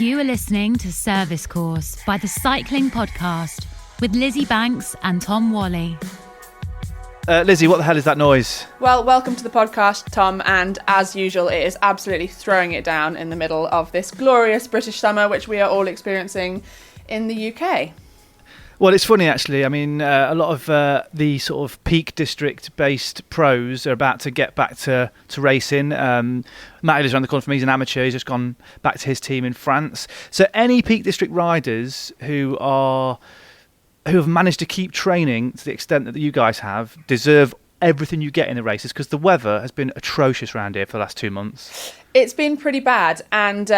You are listening to Service Course by the Cycling Podcast with Lizzy Banks and Tom Wally. Lizzy, what the hell is that noise? Well, welcome to the podcast, Tom, and as usual, it is absolutely throwing it down in the middle of this glorious British summer, which we are all experiencing in the UK. Well, it's funny, actually. I mean, a lot of the sort of Peak District-based pros are about to get back to racing. Matt is around the corner from me. He's an amateur. He's just gone back to his team in France. So any Peak District riders who have managed to keep training to the extent that you guys have deserve everything you get in the races, because the weather has been atrocious around here for the last 2 months. It's been pretty bad, and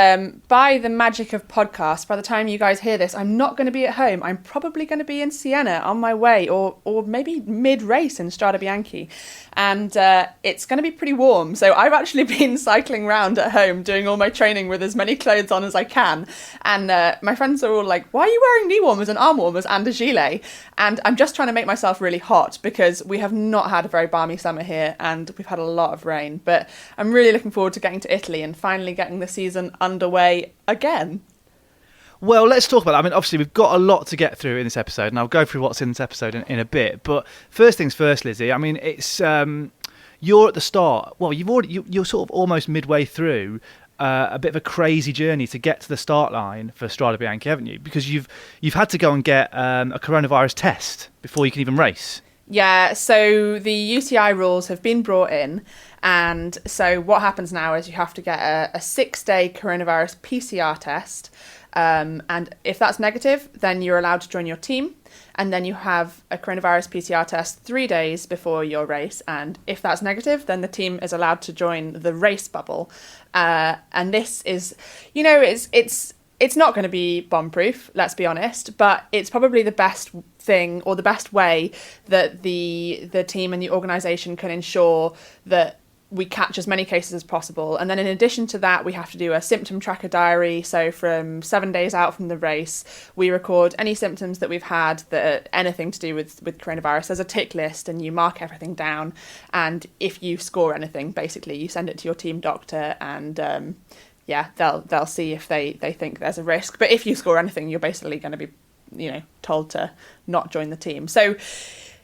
by the magic of podcasts, by the time you guys hear this, I'm not going to be at home. I'm probably going to be in Siena on my way, or maybe mid-race in Strada Bianchi, and it's going to be pretty warm. So I've actually been cycling around at home, doing all my training with as many clothes on as I can, and my friends are all like, why are you wearing knee warmers and arm warmers and a gilet? And I'm just trying to make myself really hot, because we have not had a very balmy summer here, and we've had a lot of rain, but I'm really looking forward to getting to Italy and finally getting the season underway again. Well, let's talk about that. I mean, obviously, we've got a lot to get through in this episode, and I'll go through what's in this episode in a bit. But first things first, Lizzy, I mean, it's you're at the start. Well, you're sort of almost midway through a bit of a crazy journey to get to the start line for Strada Bianchi, haven't you? Because you've had to go and get a coronavirus test before you can even race. Yeah, so the UCI rules have been brought in, and so what happens now is you have to get a 6-day coronavirus PCR test, and if that's negative, then you're allowed to join your team, and then you have a coronavirus PCR test 3 days before your race, and if that's negative, then the team is allowed to join the race bubble, and this is, you know, it's not going to be bomb-proof, let's be honest, but it's probably the best thing, or the best way that the team and the organisation can ensure that we catch as many cases as possible. And then in addition to that, we have to do a symptom tracker diary. So from 7 days out from the race, we record any symptoms that we've had that are anything to do with coronavirus. There's a tick list, and you mark everything down. And if you score anything, basically, you send it to your team doctor, and yeah, they'll see if they think there's a risk. But if you score anything, you're basically going to be, told to not join the team. So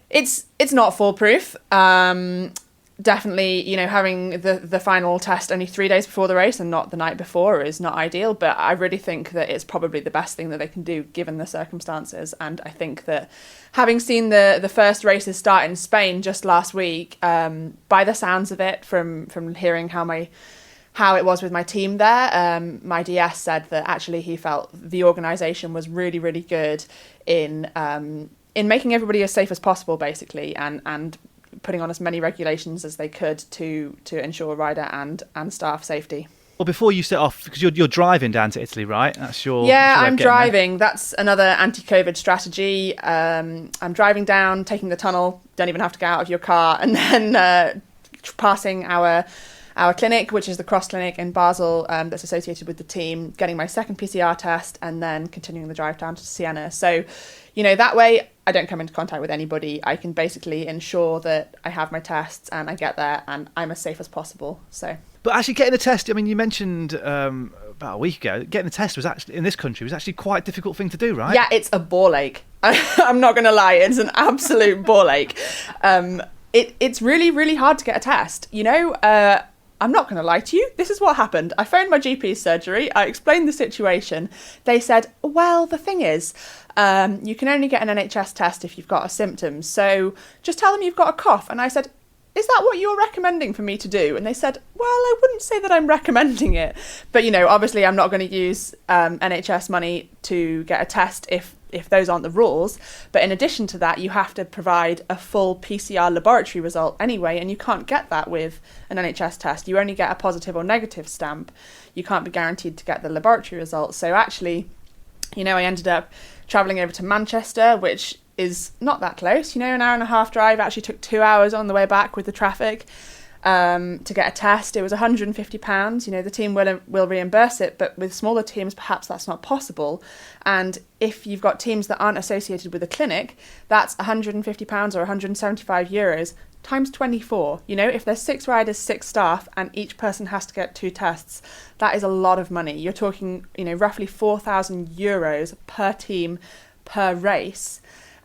it's not foolproof. Definitely, having the final test only 3 days before the race and not the night before is not ideal. But I really think that it's probably the best thing that they can do given the circumstances. And I think that having seen the first races start in Spain just last week, by the sounds of it, from hearing how it was with my team there, my DS said that actually he felt the organisation was really, really good in making everybody as safe as possible, basically, and putting on as many regulations as they could to ensure rider and staff safety. Well, before you set off, because you're driving down to Italy, right? I'm driving. That's another anti-COVID strategy. I'm driving down, taking the tunnel, don't even have to get out of your car, and then passing our clinic, which is the Cross Clinic in Basel, that's associated with the team, getting my second PCR test, and then continuing the drive down to Siena. So, that way I don't come into contact with anybody. I can basically ensure that I have my tests and I get there and I'm as safe as possible. So, but actually getting the test, I mean, you mentioned about a week ago, getting the test was actually, in this country, was actually quite a difficult thing to do, right? Yeah, it's a ball ache. I'm not going to lie, it's an absolute ball ache. It's really, really hard to get a test. I'm not going to lie to you. This is what happened. I phoned my GP's surgery. I explained the situation. They said, well, the thing is, you can only get an NHS test if you've got a symptom. So just tell them you've got a cough. And I said, is that what you're recommending for me to do? And they said, well, I wouldn't say that I'm recommending it. But, obviously I'm not going to use NHS money to get a test if those aren't the rules. But in addition to that, you have to provide a full PCR laboratory result anyway, and you can't get that with an NHS test. You only get a positive or negative stamp. You can't be guaranteed to get the laboratory results. So actually, I ended up travelling over to Manchester, which is not that close. An hour and a half drive. Actually took 2 hours on the way back with the traffic. to get a test. It was £150. You know, the team will reimburse it, but with smaller teams, perhaps that's not possible. And if you've got teams that aren't associated with a clinic, that's £150 or €175 times 24. You know, if there's 6 riders, 6 staff, and each person has to get 2 tests, that is a lot of money. You're talking, you know, roughly €4,000 per team per race.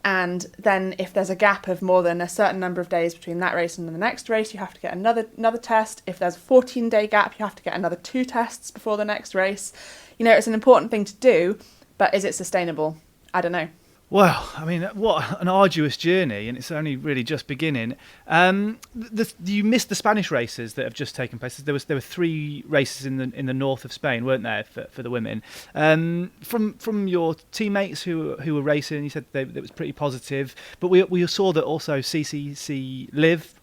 And then if there's a gap of more than a certain number of days between that race and the next race, you have to get another test. If there's a 14-day gap, you have to get another 2 tests before the next race. You know, it's an important thing to do, but is it sustainable? I don't know. Well, I mean, what an arduous journey, and it's only really just beginning. You missed the Spanish races that have just taken place. There were 3 races in the north of Spain, weren't there, for the women? From your teammates who were racing, you said it was pretty positive, but we saw that also CCC Live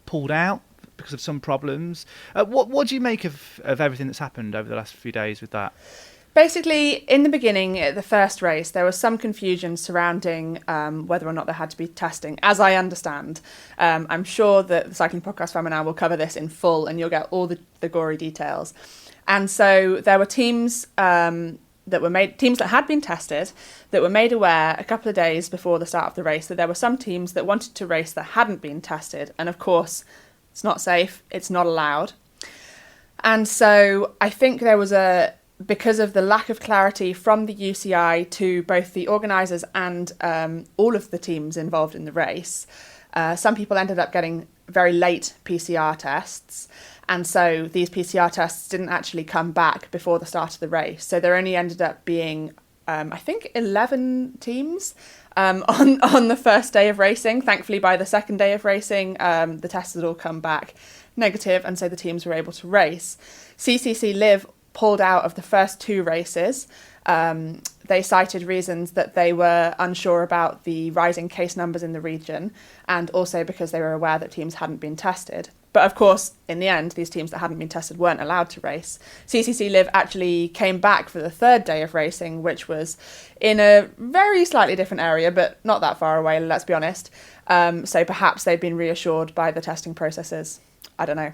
pulled out because of some problems. What do you make of everything that's happened over the last few days with that? Basically, in the beginning, at the first race, there was some confusion surrounding whether or not there had to be testing, as I understand. I'm sure that the Cycling Podcast Family Now will cover this in full, and you'll get all the gory details. And so there were teams teams that had been tested, that were made aware a couple of days before the start of the race that there were some teams that wanted to race that hadn't been tested. And of course, it's not safe, it's not allowed. And so I think there was because of the lack of clarity from the UCI to both the organisers and all of the teams involved in the race, some people ended up getting very late PCR tests. And so these PCR tests didn't actually come back before the start of the race. So there only ended up being, I think, 11 teams on the first day of racing. Thankfully, by the second day of racing, the tests had all come back negative, and so the teams were able to race. CCC Live pulled out of the first 2 races. They cited reasons that they were unsure about the rising case numbers in the region, and also because they were aware that teams hadn't been tested. But of course, in the end, these teams that hadn't been tested weren't allowed to race. CCC Live actually came back for the 3rd day of racing, which was in a very slightly different area, but not that far away, let's be honest. So perhaps they'd been reassured by the testing processes. I don't know.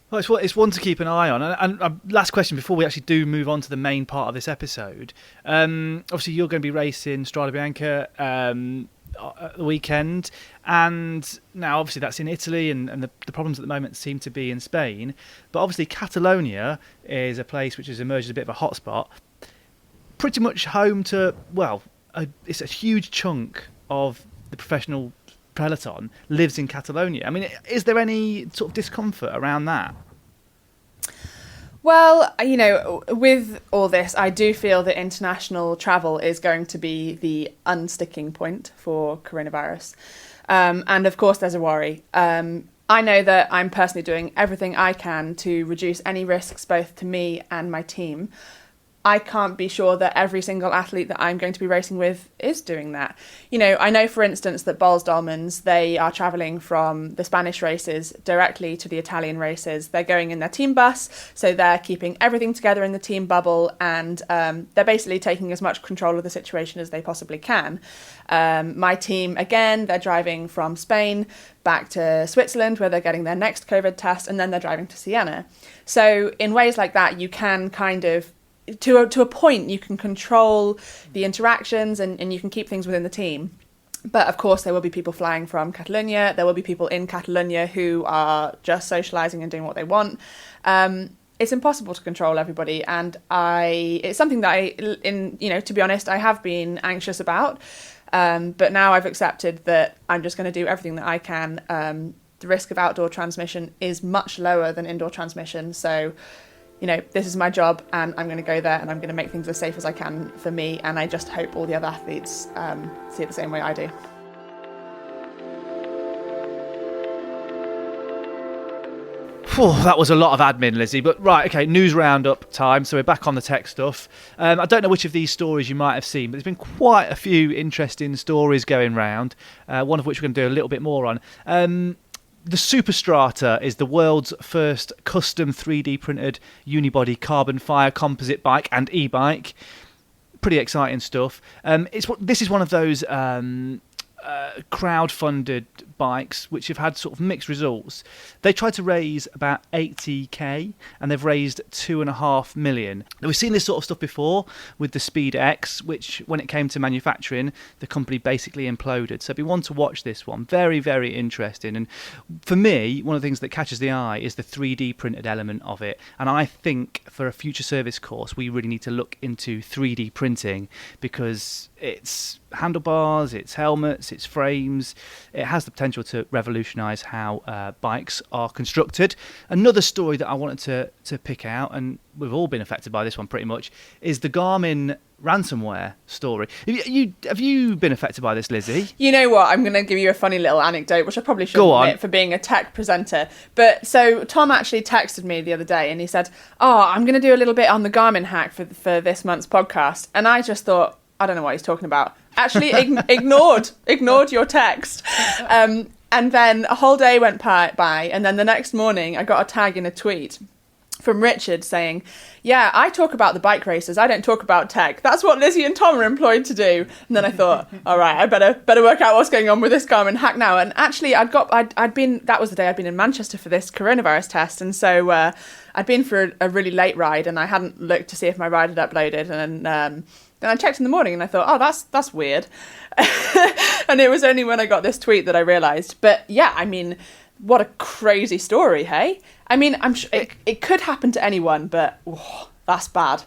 Well, it's one to keep an eye on. And last question before we actually do move on to the main part of this episode. Obviously, you're going to be racing Strada Bianca at the weekend. And now, obviously, that's in Italy, and the problems at the moment seem to be in Spain. But obviously, Catalonia is a place which has emerged as a bit of a hotspot. Pretty much home to, it's a huge chunk of the professional peloton lives in Catalonia. I mean, is there any sort of discomfort around that? Well, you know, with all this, I do feel that international travel is going to be the unsticking point for coronavirus. And of course, there's a worry. I know that I'm personally doing everything I can to reduce any risks both to me and my team. I can't be sure that every single athlete that I'm going to be racing with is doing that. You know, I know, for instance, that Boels Dolmans, they are travelling from the Spanish races directly to the Italian races. They're going in their team bus, so they're keeping everything together in the team bubble, and they're basically taking as much control of the situation as they possibly can. My team, again, they're driving from Spain back to Switzerland, where they're getting their next COVID test, and then they're driving to Siena. So in ways like that, you can kind of, to a point, you can control the interactions and you can keep things within the team. But of course, there will be people flying from Catalonia. There will be people in Catalonia who are just socialising and doing what they want. It's impossible to control everybody, and it's something that to be honest, I have been anxious about. But now I've accepted that I'm just going to do everything that I can. The risk of outdoor transmission is much lower than indoor transmission, so this is my job, and I'm going to go there and I'm going to make things as safe as I can for me, and I just hope all the other athletes see it the same way I do. That was a lot of admin, Lizzie. But right, okay, news roundup time. So we're back on the tech stuff. I don't know which of these stories you might have seen, but there's been quite a few interesting stories going round, one of which we're going to do a little bit more on. The Superstrata is the world's first custom 3D printed unibody carbon fibre composite bike and e-bike. Pretty exciting stuff. This is one of those crowd-funded bikes which have had sort of mixed results. They tried to raise about 80k and they've raised 2.5 million. Now, we've seen this sort of stuff before with the Speed X, which when it came to manufacturing, the company basically imploded. So if you want to watch this one, very, very interesting. And for me, one of the things that catches the eye is the 3D printed element of it. And I think for a future service course, we really need to look into 3D printing, because it's handlebars, it's helmets, it's frames. It has the potential to revolutionise how bikes are constructed. Another story that I wanted to pick out, and we've all been affected by this one pretty much, is the Garmin ransomware story. Have you been affected by this, Lizzie? You know what? I'm going to give you a funny little anecdote, which I probably shouldn't admit for being a tech presenter. But so Tom actually texted me the other day and he said, I'm going to do a little bit on the Garmin hack for this month's podcast. And I just thought, I don't know what he's talking about. Actually, ignored your text. And then a whole day went by, and then the next morning I got a tag in a tweet from Richard saying, yeah, I talk about the bike races, I don't talk about tech. That's what Lizzie and Tom are employed to do. And then I thought, all right, I better work out what's going on with this Garmin hack now. And actually, that was the day I'd been in Manchester for this coronavirus test, and so I'd been for a really late ride, and I hadn't looked to see if my ride had uploaded, and then I checked in the morning and I thought, that's weird. And it was only when I got this tweet that I realised. But yeah, I mean, what a crazy story, hey? I mean, I'm sure it could happen to anyone, but that's bad.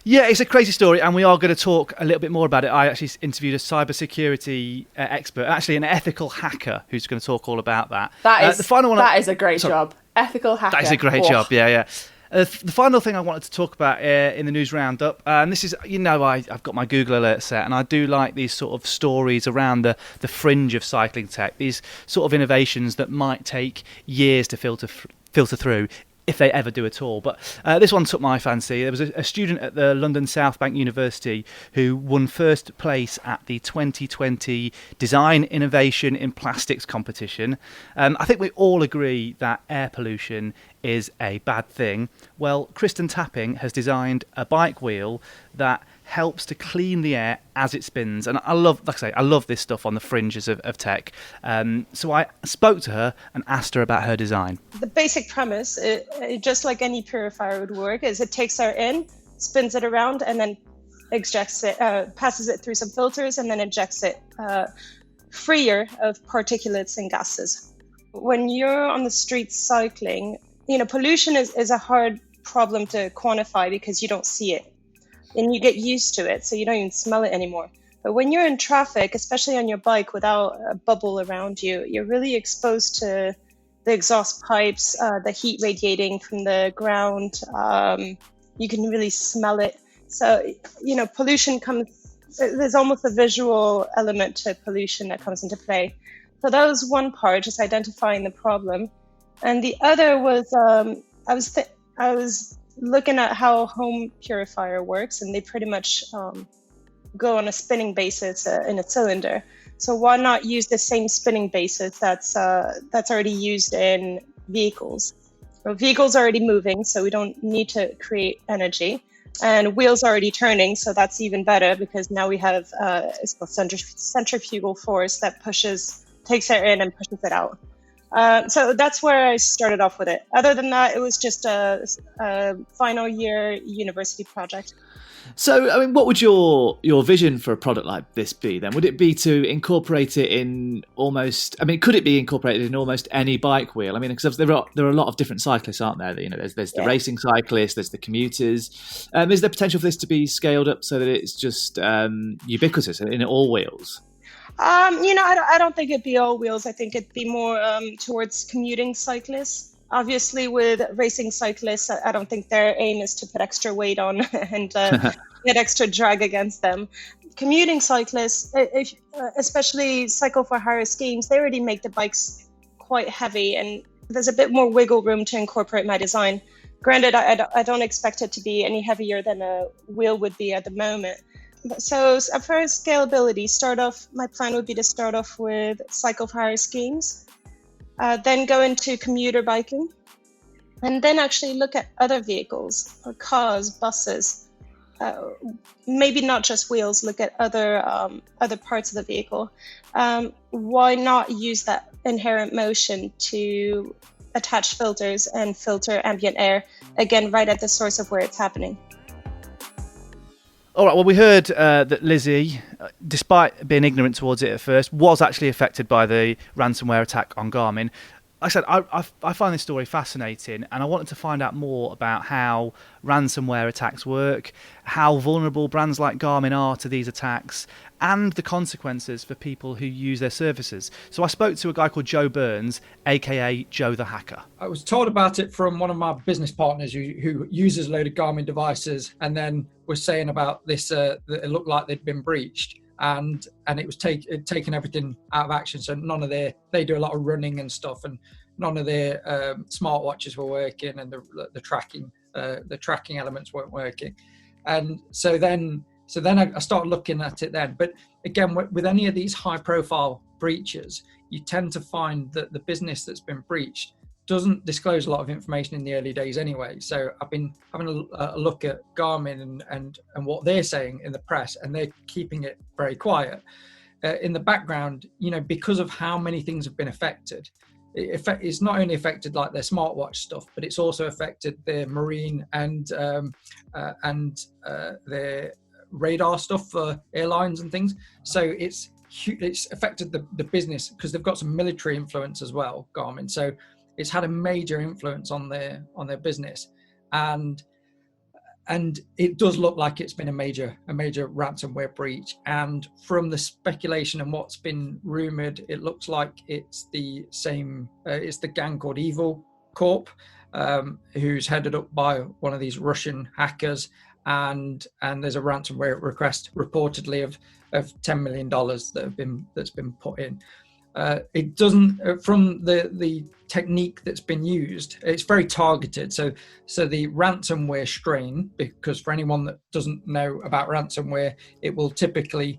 Yeah, it's a crazy story, and we are going to talk a little bit more about it. I actually interviewed a cybersecurity expert, actually an ethical hacker, who's going to talk all about that. The final one. That is a great job. Ethical hacker. That is a great job, yeah. The final thing I wanted to talk about in the news roundup, and this is, I've got my Google alert set, and I do like these sort of stories around the fringe of cycling tech, these sort of innovations that might take years to filter through, if they ever do at all. But this one took my fancy. There was a student at the London South Bank University who won first place at the 2020 Design Innovation in Plastics competition. I think we all agree that air pollution is a bad thing. Well, Kristen Tapping has designed a bike wheel that helps to clean the air as it spins, and I love this stuff on the fringes of tech. So I spoke to her and asked her about her design. The basic premise, just like any purifier would work, is it takes air in, spins it around, and then ejects it, passes it through some filters, and then ejects it freer of particulates and gases. When you're on the street cycling, pollution is a hard problem to quantify because you don't see it. And you get used to it, so you don't even smell it anymore. But when you're in traffic, especially on your bike without a bubble around you, you're really exposed to the exhaust pipes, the heat radiating from the ground. You can really smell it. So, pollution there's almost a visual element to pollution that comes into play. So that was one part, just identifying the problem. And the other was, I was looking at how home purifier works, and they pretty much go on a spinning basis in a cylinder. So why not use the same spinning basis that's already used in vehicles? Well, vehicles are already moving, so we don't need to create energy. And wheels are already turning, so that's even better because now we have it's called centrifugal force that takes air in and pushes it out. So that's where I started off with it. Other than that, it was just a final year university project. So, I mean, what would your vision for a product like this be then? Would it be to incorporate it in could it be incorporated in almost any bike wheel? I mean, because there are a lot of different cyclists, aren't there? There's the racing cyclists, there's the commuters. Is there potential for this to be scaled up so that it's just ubiquitous in all wheels? I don't think it'd be all wheels. I think it'd be more towards commuting cyclists. Obviously, with racing cyclists, I don't think their aim is to put extra weight on and get extra drag against them. Commuting cyclists, especially Cycle for Hire schemes, they already make the bikes quite heavy, and there's a bit more wiggle room to incorporate my design. Granted, I don't expect it to be any heavier than a wheel would be at the moment. So as far as scalability, my plan would be to start off with Cycle for Hire schemes, then go into commuter biking, and then actually look at other vehicles, or cars, buses. maybe not just wheels, look at other parts of the vehicle. Why not use that inherent motion to attach filters and filter ambient air, again, right at the source of where it's happening? All right, well, we heard that Lizzy, despite being ignorant towards it at first, was actually affected by the ransomware attack on Garmin. Like I said, I find this story fascinating, and I wanted to find out more about how ransomware attacks work, how vulnerable brands like Garmin are to these attacks, and the consequences for people who use their services. So I spoke to a guy called Joe Burns, aka Joe the Hacker. I was told about it from one of my business partners who uses a load of Garmin devices, and then was saying about this, that it looked like they'd been breached. And it was taking everything out of action. So none of they do a lot of running and stuff, and none of their smartwatches were working, and the tracking elements weren't working. And so then I started looking at it then. But again, with any of these high profile breaches, you tend to find that the business that's been breached doesn't disclose a lot of information in the early days anyway. So I've been having a look at Garmin and what they're saying in the press, and they're keeping it very quiet. In the background, because of how many things have been affected, it's not only affected like their smartwatch stuff, but it's also affected their marine and their radar stuff for airlines and things. So it's affected the business, because they've got some military influence as well, Garmin. So it's had a major influence on their business, and it does look like it's been a major ransomware breach. And from the speculation and what's been rumored, it looks like it's the same. It's the gang called Evil Corp, who's headed up by one of these Russian hackers. And there's a ransomware request reportedly of $10 million that's been put in. It doesn't, from the technique that's been used, it's very targeted. So the ransomware strain, because for anyone that doesn't know about ransomware, it will typically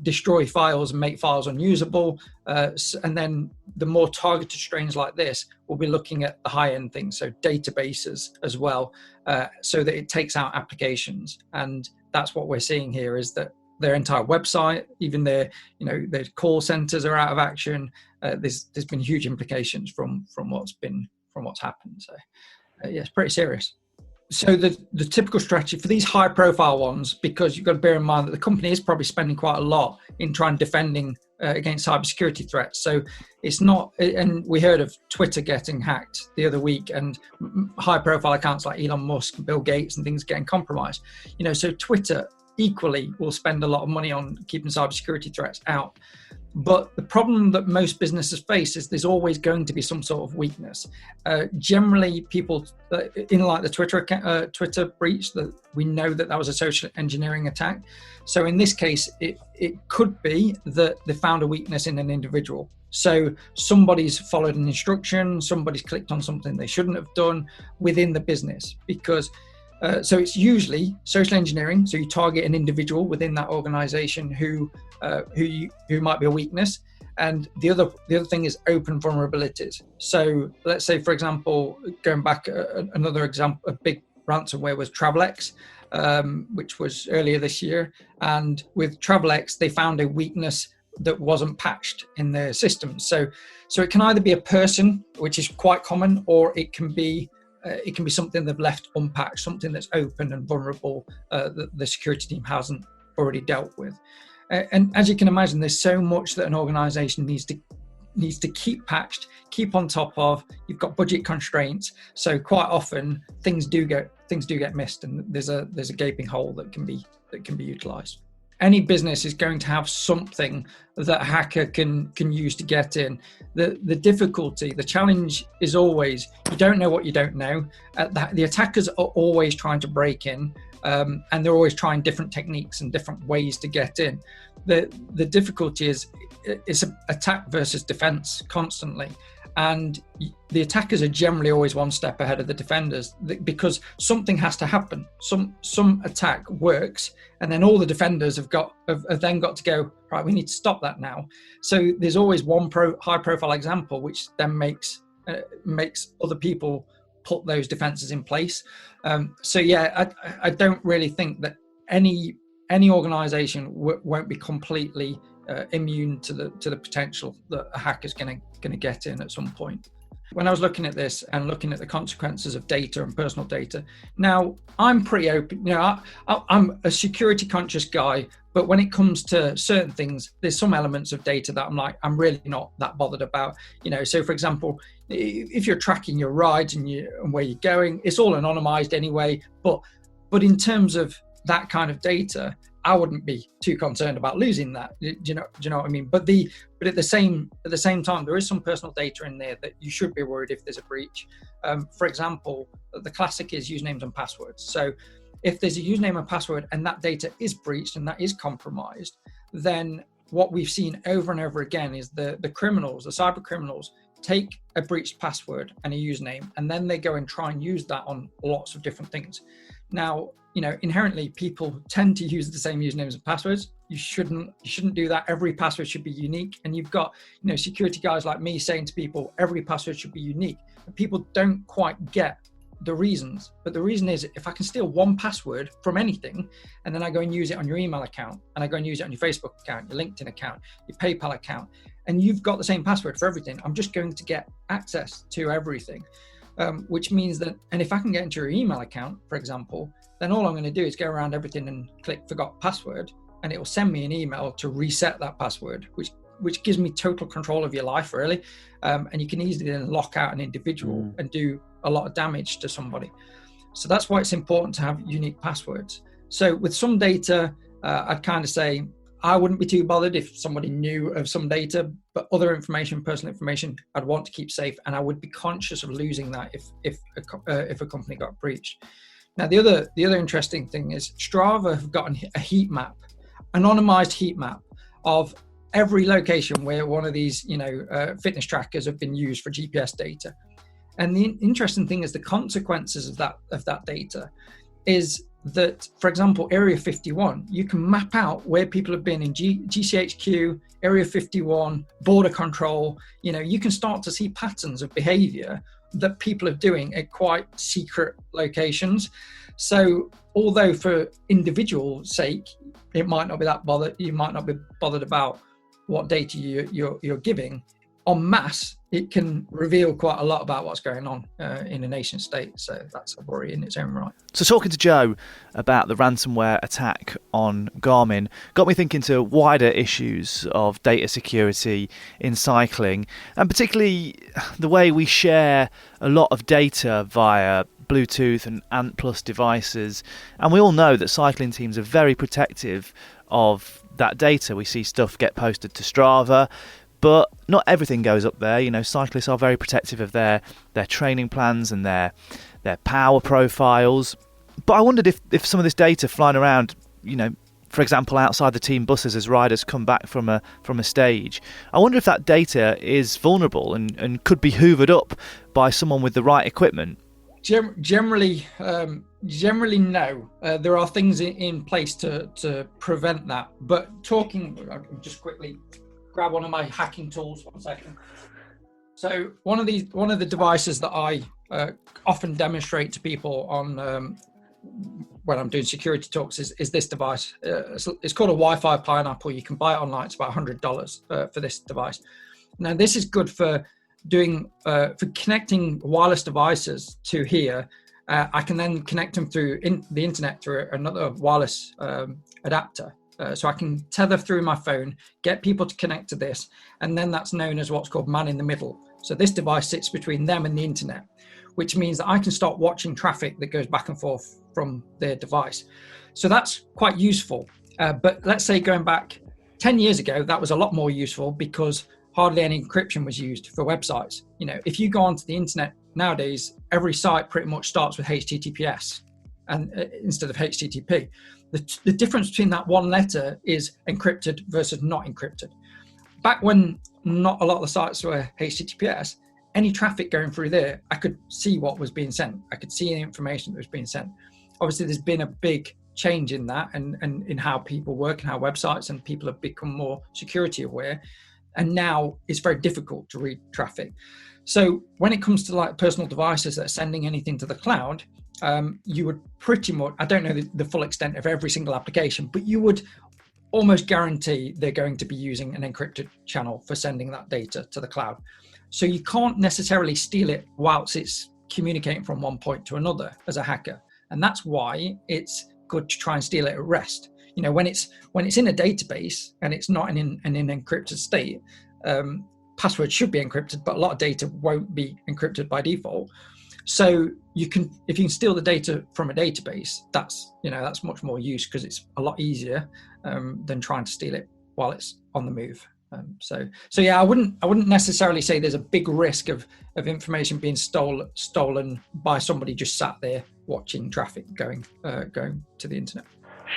destroy files and make files unusable. And then the more targeted strains like this will be looking at the high-end things, so databases as well, so that it takes out applications. And that's what we're seeing here, is that their entire website, even their call centers are out of action. There's been huge implications from what's happened. So yeah, it's pretty serious. So the typical strategy for these high profile ones, because you've got to bear in mind that the company is probably spending quite a lot in trying defending against cybersecurity threats. So it's not, and we heard of Twitter getting hacked the other week, and high profile accounts like Elon Musk, Bill Gates and things getting compromised. So Twitter equally will spend a lot of money on keeping cybersecurity threats out. But the problem that most businesses face is there's always going to be some sort of weakness. Generally, people in like the Twitter breach, that we know that was a social engineering attack. So in this case, it could be that they found a weakness in an individual. So somebody's followed an instruction, somebody's clicked on something they shouldn't have done within the business, because so it's usually social engineering. So you target an individual within that organization who might be a weakness. And the other thing is open vulnerabilities. So let's say, for example, going back, another example, a big ransomware was TravelX, which was earlier this year. And with TravelX, they found a weakness that wasn't patched in their systems. So it can either be a person, which is quite common, or it can be something they've left unpatched, something that's open and vulnerable that the security team hasn't already dealt with. And as you can imagine, there's so much that an organization needs to keep patched, keep on top of. You've got budget constraints, so quite often things do get missed, and there's a gaping hole that can be utilized. Any business is going to have something that a hacker can use to get in. The difficulty, the challenge is always, you don't know what you don't know. The attackers are always trying to break in, and they're always trying different techniques and different ways to get in. The difficulty is it's attack versus defense constantly. And the attackers are generally always one step ahead of the defenders, because something has to happen. Some attack works, and then all the defenders have then got to go, right, we need to stop that now. So there's always one high profile example, which then makes other people put those defenses in place. So yeah, I don't really think that any organization won't be completely immune to the potential that a hacker's going to get in at some point. When I was looking at this and looking at the consequences of data and personal data, now I'm pretty open. I'm a security conscious guy, but when it comes to certain things, there's some elements of data that I'm really not that bothered about. So for example, if you're tracking your rides and where you're going, it's all anonymized anyway. But in terms of that kind of data, I wouldn't be too concerned about losing that. Do you know what I mean? But at the same time, there is some personal data in there that you should be worried if there's a breach. For example, the classic is usernames and passwords. So if there's a username and password and that data is breached and that is compromised, then what we've seen over and over again is the criminals, the cyber criminals, take a breached password and a username, and then they go and try and use that on lots of different things. Now, inherently people tend to use the same usernames and passwords. You shouldn't do that. Every password should be unique. And you've got, security guys like me saying to people, every password should be unique. And people don't quite get the reasons. But the reason is, if I can steal one password from anything, and then I go and use it on your email account, and I go and use it on your Facebook account, your LinkedIn account, your PayPal account, and you've got the same password for everything, I'm just going to get access to everything. Which means that, and if I can get into your email account, for example, then all I'm going to do is go around everything and click forgot password, and it will send me an email to reset that password, which gives me total control of your life, really. And you can easily then lock out an individual and do a lot of damage to somebody. So that's why it's important to have unique passwords. So with some data, I'd kind of say I wouldn't be too bothered if somebody knew of some data, but other information, personal information, I'd want to keep safe, and I would be conscious of losing that if a company got breached. Now, the other interesting thing is Strava have gotten a heat map, anonymized heat map of every location where one of these, fitness trackers have been used for GPS data. And the interesting thing is the consequences of that data is that, for example, Area 51, you can map out where people have been in GCHQ, Area 51, border control. You can start to see patterns of behavior that people are doing at quite secret locations. So although for individual sake, it might not be that bothered, you might not be bothered about what data you're giving, en masse, it can reveal quite a lot about what's going on in a nation state. So that's a worry in its own right. So talking to Joe about the ransomware attack on Garmin got me thinking to wider issues of data security in cycling, and particularly the way we share a lot of data via Bluetooth and Ant Plus devices. And we all know that cycling teams are very protective of that data. We see stuff get posted to Strava, but not everything goes up there. Cyclists are very protective of their training plans and their power profiles. But I wondered if some of this data flying around, for example, outside the team buses as riders come back from a stage, I wonder if that data is vulnerable and could be hoovered up by someone with the right equipment. Generally, no. There are things in place to prevent that. But I'll just quickly grab one of my hacking tools. 1 second. So one of the devices that I often demonstrate to people on when I'm doing security talks is this device. It's called a Wi-Fi Pineapple. You can buy it online. It's about $100 for this device. Now this is good for for connecting wireless devices to here. I can then connect them through the internet through another wireless adapter. So I can tether through my phone, get people to connect to this, and then that's known as what's called man in the middle. So this device sits between them and the internet, which means that I can start watching traffic that goes back and forth from their device. So that's quite useful. But let's say going back 10 years ago, that was a lot more useful because hardly any encryption was used for websites. If you go onto the internet nowadays, every site pretty much starts with HTTPS and instead of HTTP. The difference between that one letter is encrypted versus not encrypted. Back when not a lot of the sites were HTTPS, any traffic going through there, I could see what was being sent. I could see the information that was being sent. Obviously, there's been a big change in that and in how people work and how websites and people have become more security aware. and now it's very difficult to read traffic. So when it comes to like personal devices that are sending anything to the cloud, you would pretty much, I don't know the full extent of every single application, but you would almost guarantee they're going to be using an encrypted channel for sending that data to the cloud. So you can't necessarily steal it whilst it's communicating from one point to another as a hacker. And that's why it's good to try and steal it at rest. You know, when it's in a database and it's not in an encrypted state, passwords should be encrypted, but a lot of data won't be encrypted by default. So if you can steal the data from a database, that's much more use, because it's a lot easier than trying to steal it while it's on the move. So yeah, I wouldn't necessarily say there's a big risk of information being stolen by somebody just sat there watching traffic going to the internet.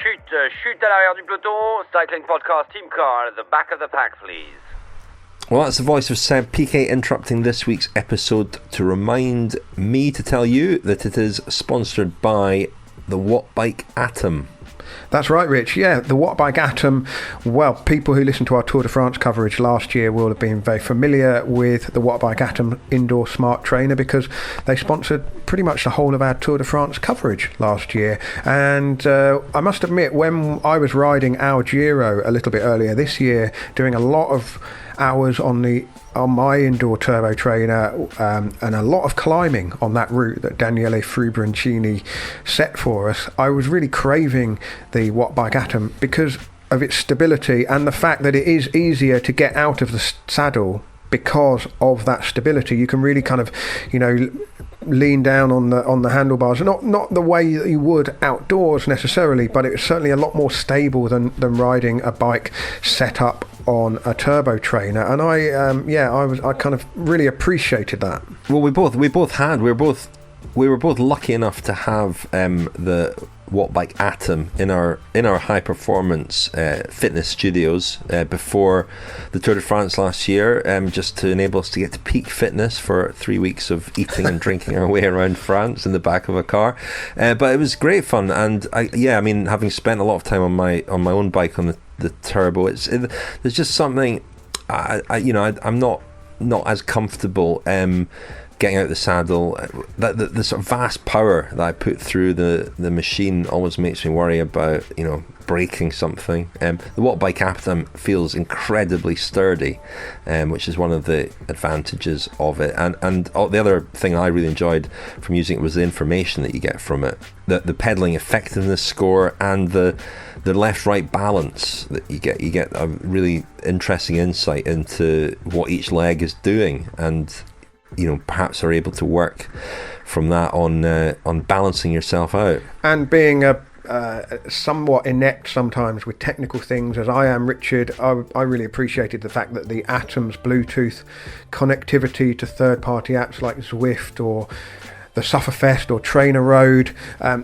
Chute à l'arrière du peloton, cycling podcast team car at the back of the pack, please. Well, that's the voice of Seb PK interrupting this week's episode to remind me to tell you that it is sponsored by the Wattbike Atom. That's right, Rich. Yeah, the Wattbike Atom. Well, people who listened to our Tour de France coverage last year will have been very familiar with the Wattbike Atom indoor smart trainer, because they sponsored pretty much the whole of our Tour de France coverage last year. And I must admit, when I was riding our Giro a little bit earlier this year, doing a lot of hours on my indoor turbo trainer and a lot of climbing on that route that Daniele Frubroncini set for us, I was really craving the Wattbike Atom because of its stability and the fact that it is easier to get out of the saddle because of that stability. You can really kind of, lean down on the handlebars, not the way that you would outdoors necessarily, but it's certainly a lot more stable than riding a bike set up on a turbo trainer. And I kind of really appreciated that. Well, we were both lucky enough to have the Wattbike Atom in our high performance fitness studios before the Tour de France last year, just to enable us to get to peak fitness for 3 weeks of eating and drinking our way around France in the back of a car. But it was great fun, and having spent a lot of time on my own bike on the turbo, there's just something I'm not as comfortable getting out the saddle. The sort of vast power that I put through the machine always makes me worry about breaking something. The Wattbike Atom feels incredibly sturdy, which is one of the advantages of it. And the other thing I really enjoyed from using it was the information that you get from it, the pedaling effectiveness score and the left-right balance that you get. You get a really interesting insight into what each leg is doing, and perhaps are able to work from that on balancing yourself out. And being somewhat inept sometimes with technical things, as I am, Richard, I really appreciated the fact that the Atom's Bluetooth connectivity to third-party apps like Zwift or the Sufferfest or Trainer Road,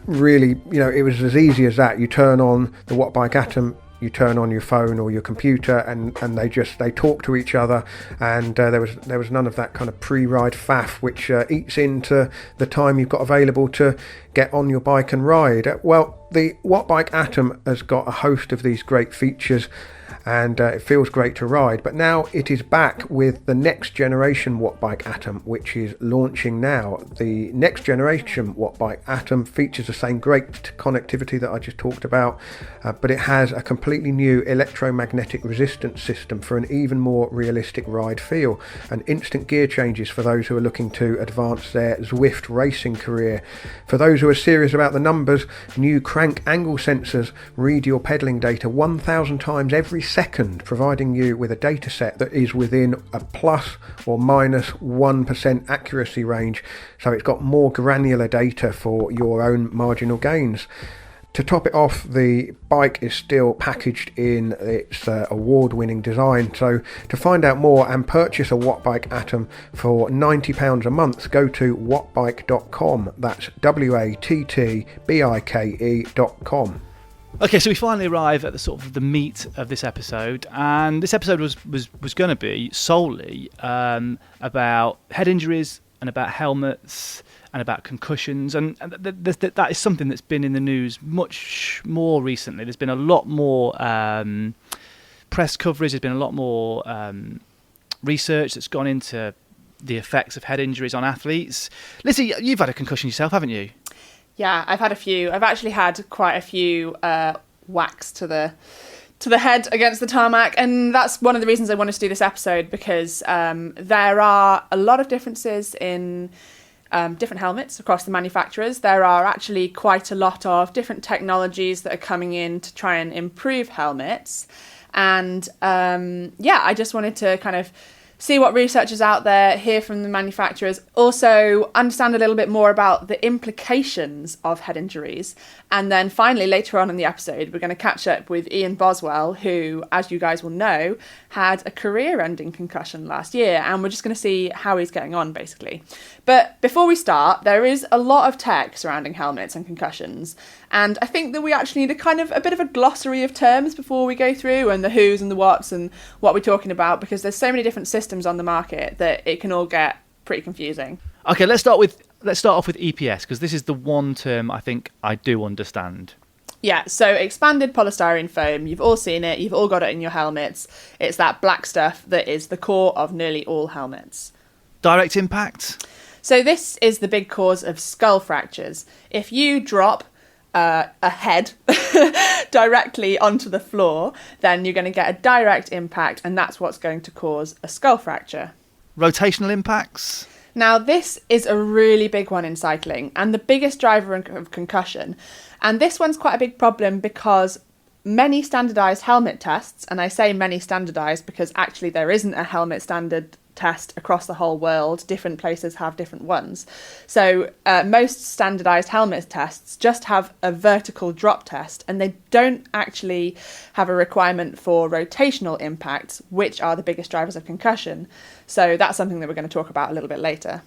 really, it was as easy as that. You turn on the Wattbike Atom, you turn on your phone or your computer, and they talk to each other, and there was none of that kind of pre-ride faff which eats into the time you've got available to get on your bike and ride. Well, the Wattbike Atom has got a host of these great features, and it feels great to ride. But now it is back with the next generation Wattbike Atom, which is launching now. The next generation Wattbike Atom features the same great connectivity that I just talked about, but it has a completely new electromagnetic resistance system for an even more realistic ride feel, and instant gear changes for those who are looking to advance their Zwift racing career. For those who are serious about the numbers, new crank angle sensors read your pedaling data 1,000 times every second, providing you with a data set that is within a plus or minus 1% accuracy range, so it's got more granular data for your own marginal gains. To top it off, the bike is still packaged in its award-winning design. So to find out more and purchase a Wattbike Atom for £90 a month, go to wattbike.com. That's wattbike.com. Okay, so we finally arrive at the sort of the meat of this episode, and this episode was going to be solely about head injuries and about helmets and about concussions, and that is something that's been in the news much more recently. There's been a lot more press coverage. There's been a lot more research that's gone into the effects of head injuries on athletes. Lizzy, you've had a concussion yourself, haven't you? Yeah, I've had a few. I've actually had quite a few whacks to the head against the tarmac, and that's one of the reasons I wanted to do this episode, because there are a lot of differences in different helmets across the manufacturers. There are actually quite a lot of different technologies that are coming in to try and improve helmets, and I just wanted to kind of see what research is out there, hear from the manufacturers, also understand a little bit more about the implications of head injuries. And then finally, later on in the episode, we're going to catch up with Ian Boswell, who, as you guys will know, had a career-ending concussion last year, and we're just going to see how he's getting on, basically. But before we start, there is a lot of tech surrounding helmets and concussions, and I think that we actually need a bit of a glossary of terms before we go through, and the who's and the what's and what we're talking about, because there's so many different systems on the market that it can all get pretty confusing. Okay, let's start off with EPS, because this is the one term I think I do understand. Yeah, so expanded polystyrene foam, you've all seen it, you've all got it in your helmets. It's that black stuff that is the core of nearly all helmets. Direct impact? So this is the big cause of skull fractures. If you drop a head directly onto the floor, then you're going to get a direct impact, and that's what's going to cause a skull fracture. Rotational impacts? Now, this is a really big one in cycling and the biggest driver of concussion. And this one's quite a big problem because many standardised helmet tests, and I say many standardised because actually there isn't a helmet standard test across the whole world. Different places have different ones. So most standardised helmet tests just have a vertical drop test, and they don't actually have a requirement for rotational impacts, which are the biggest drivers of concussion. So that's something that we're going to talk about a little bit later.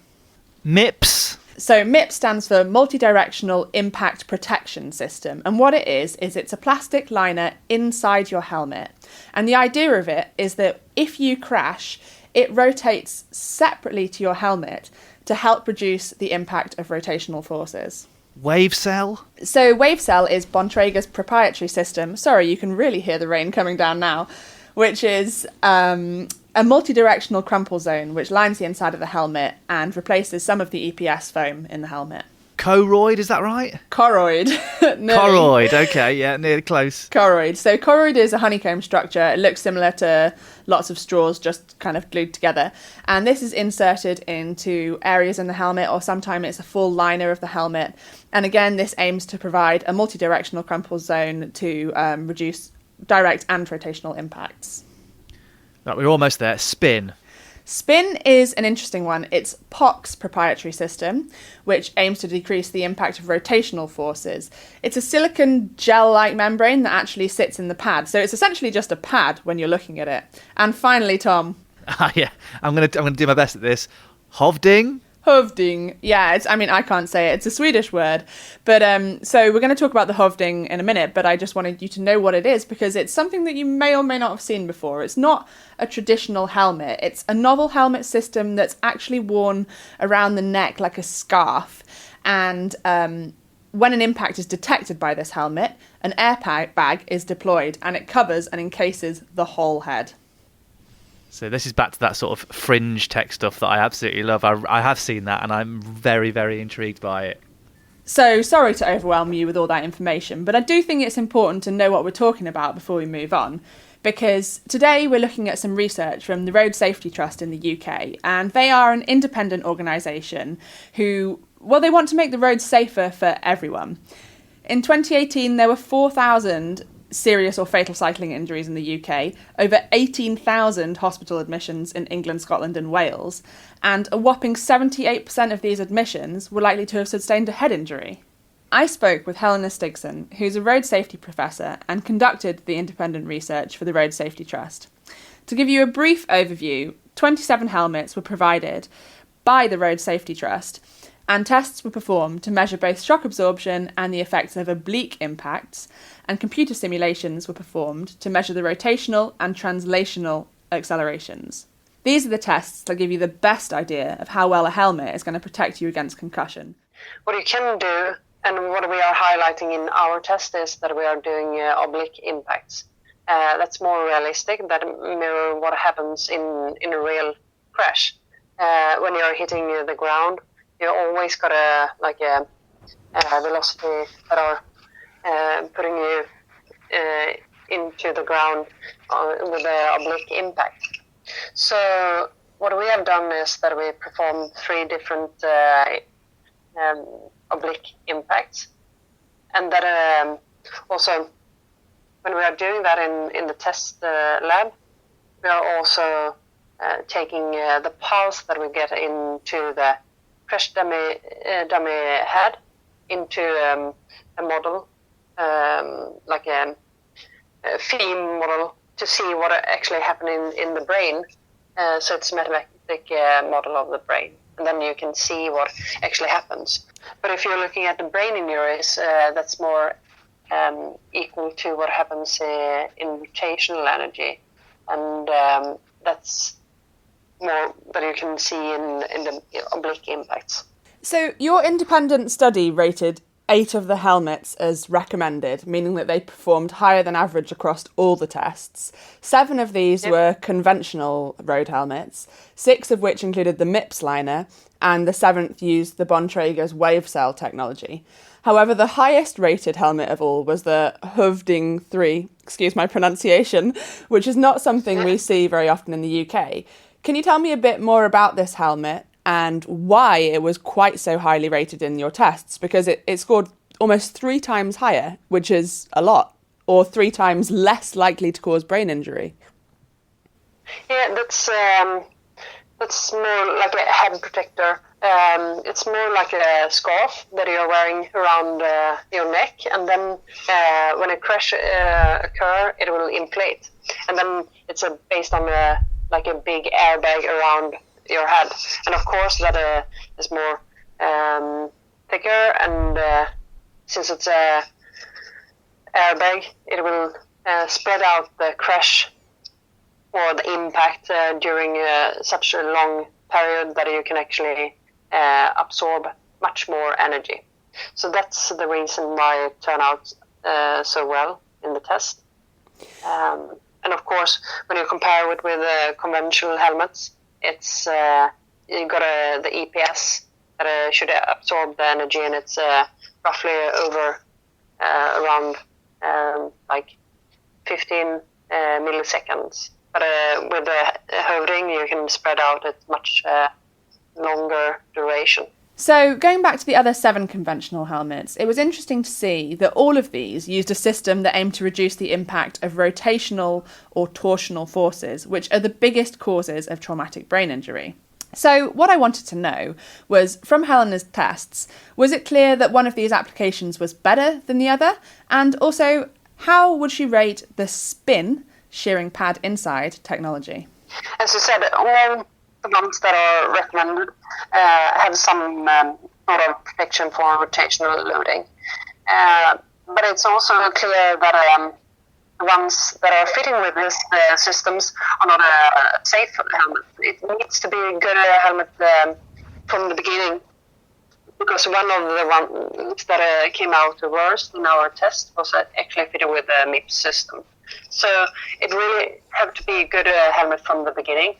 Mips? So Mips stands for Multi-Directional Impact Protection System, and what it is it's a plastic liner inside your helmet. And the idea of it is that if you crash, it rotates separately to your helmet to help reduce the impact of rotational forces. Wave cell? So Wave cell is Bontrager's proprietary system. Sorry, you can really hear the rain coming down now, which is a multi-directional crumple zone which lines the inside of the helmet and replaces some of the EPS foam in the helmet. Choroid, is that right? Choroid. Choroid, okay, yeah, nearly close. Choroid. So choroid is a honeycomb structure. It looks similar to lots of straws just kind of glued together. And this is inserted into areas in the helmet, or sometimes it's a full liner of the helmet. And again, this aims to provide a multi-directional crumple zone to reduce direct and rotational impacts. Right, we're almost there. Spin. Spin is an interesting one. It's POC's proprietary system, which aims to decrease the impact of rotational forces. It's a silicon gel-like membrane that actually sits in the pad. So it's essentially just a pad when you're looking at it. And finally, Tom. Yeah, I'm gonna do my best at this. Hovding? Hovding. Yeah, I can't say it. It's a Swedish word. But so we're going to talk about the hovding in a minute, but I just wanted you to know what it is because it's something that you may or may not have seen before. It's not a traditional helmet. It's a novel helmet system that's actually worn around the neck like a scarf. And when an impact is detected by this helmet, an airbag is deployed and it covers and encases the whole head. So this is back to that sort of fringe tech stuff that I absolutely love. I have seen that and I'm very, very intrigued by it. So sorry to overwhelm you with all that information, but I do think it's important to know what we're talking about before we move on, because today we're looking at some research from the Road Safety Trust in the UK, and they are an independent organisation who, they want to make the roads safer for everyone. In 2018, there were 4,000 serious or fatal cycling injuries in the UK, over 18,000 hospital admissions in England, Scotland and Wales, and a whopping 78% of these admissions were likely to have sustained a head injury. I spoke with Helena Stigson, who's a road safety professor and conducted the independent research for the Road Safety Trust. To give you a brief overview, 27 helmets were provided by the Road Safety Trust, and tests were performed to measure both shock absorption and the effects of oblique impacts, and computer simulations were performed to measure the rotational and translational accelerations. These are the tests that give you the best idea of how well a helmet is going to protect you against concussion. What you can do, and what we are highlighting in our test, is that we are doing oblique impacts. that's more realistic, that mirror what happens in a real crash. When you're hitting the ground, you always got a velocity that are putting you into the ground with the oblique impact. So what we have done is that we performed 3 different oblique impacts, and that also when we are doing that in the test lab, we are also taking the pulse that we get into the crash dummy head into a model, like a theme model, to see what actually happened in the brain. So it's a mathematic model of the brain, and then you can see what actually happens. But if you're looking at the brain injuries, that's more equal to what happens in rotational energy, and that's more that you can see in the oblique impacts. So your independent study rated 8 of the helmets as recommended, meaning that they performed higher than average across all the tests. 7 of these were conventional road helmets, 6 of which included the Mips liner, and the 7th used the Bontrager's wave cell technology. However, the highest rated helmet of all was the Hovding 3, excuse my pronunciation, which is not something we see very often in the UK. Can you tell me a bit more about this helmet and why it was quite so highly rated in your tests? Because it scored almost 3 times higher, which is a lot, or 3 times less likely to cause brain injury. Yeah, that's more like a head protector. It's more like a scarf that you're wearing around your neck, and then when a crash occur, it will inflate, and then it's based on like a big airbag around your head, and of course that is more thicker, and since it's a airbag, it will spread out the crash or the impact during such a long period that you can actually absorb much more energy. So that's the reason why it turned out so well in the test. And of course, when you compare it with conventional helmets, it's you got the EPS that should absorb the energy, and it's roughly over around like 15 milliseconds. But with the Hovding, you can spread out at much longer duration. So going back to the other 7 conventional helmets, it was interesting to see that all of these used a system that aimed to reduce the impact of rotational or torsional forces, which are the biggest causes of traumatic brain injury. So what I wanted to know was, from Helena's tests, was it clear that one of these applications was better than the other? And also, how would she rate the spin shearing pad inside technology? As you said, all the ones that are recommended have some sort of protection for rotational loading. But it's also clear that the ones that are fitting with these systems are not a safe helmet. It needs to be a good helmet from the beginning, because one of the ones that came out the worst in our test was actually fitted with the Mips system. So it really have to be a good helmet from the beginning.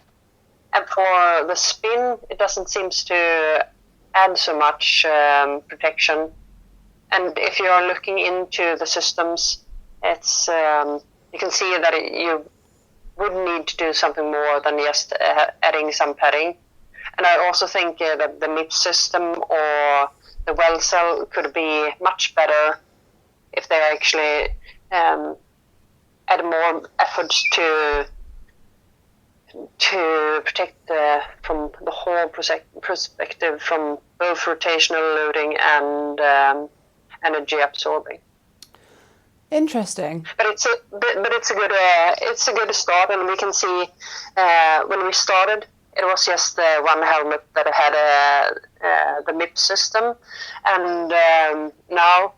And for the spin, it doesn't seem to add so much protection. And if you are looking into the systems, it's you can see that you would need to do something more than just adding some padding. And I also think that the Mips system or the well cell could be much better if they actually add more efforts to protect from the whole perspective, from both rotational loading and energy absorbing. Interesting. But it's a good start, and we can see when we started, it was just one helmet that had the Mips system, and now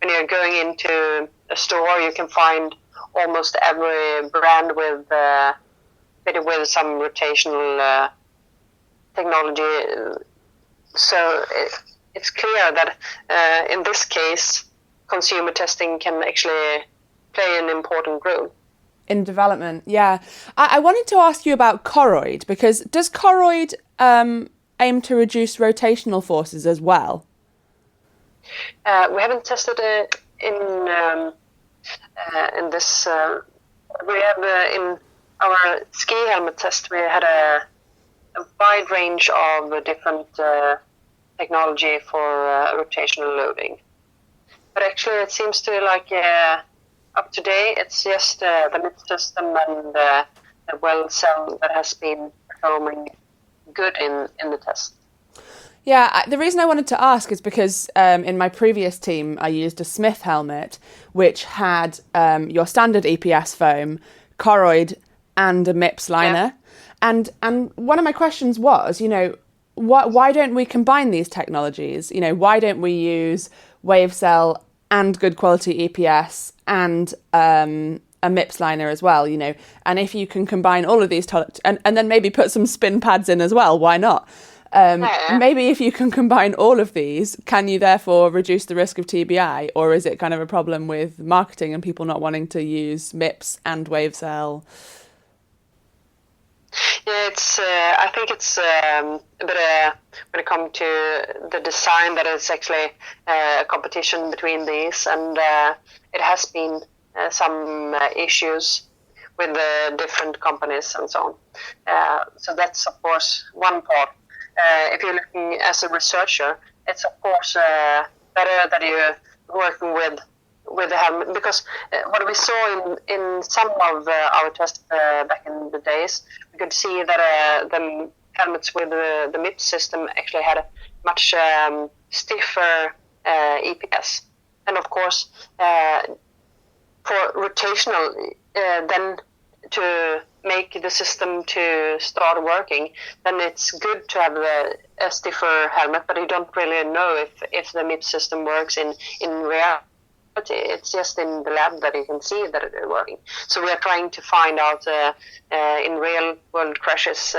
when you're going into a store, you can find almost every brand with fitted with some rotational technology. So it's clear that in this case, consumer testing can actually play an important role. In development, yeah. I wanted to ask you about Choroid, because does Choroid aim to reduce rotational forces as well? We haven't tested it in this. We have in our ski helmet test. We had a wide range of different technology for rotational loading, but actually it seems to up to date it's just the Mips system and the well cell that has been performing good in the test. Yeah, the reason I wanted to ask is because in my previous team I used a Smith helmet which had your standard EPS foam, Choroid and a Mips liner. Yeah. And one of my questions was, why don't we combine these technologies? Why don't we use wave cell and good quality EPS and a Mips liner as well, and if you can combine all of these and then maybe put some spin pads in as well, why not? Maybe if you can combine all of these, can you therefore reduce the risk of TBI, or is it kind of a problem with marketing and people not wanting to use Mips and wave cell? Yeah, I think it's a bit when it comes to the design that is actually a competition between these, and it has been some issues with the different companies and so on. So that's of course one part. If you're looking as a researcher, it's of course better that you're working with the helmet, because what we saw in some of our tests back in the days, we could see that the helmets with the Mips system actually had a much stiffer EPS, and of course for rotational then to make the system to start working, then it's good to have a stiffer helmet, but you don't really know if the Mips system works in reality. It's just in the lab that you can see that it is working. So we are trying to find out in real world crashes,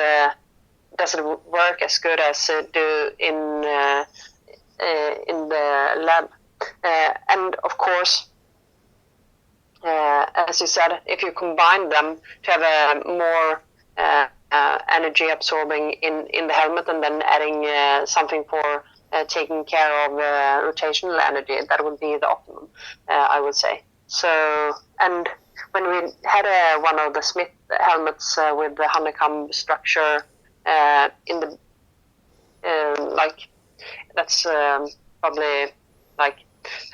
does it work as good as it do in the lab? And of course, as you said, if you combine them to have a more energy absorbing in the helmet, and then adding something for taking care of rotational energy, that would be the optimum, I would say. So, and when we had one of the Smith helmets with the honeycomb structure in the that's probably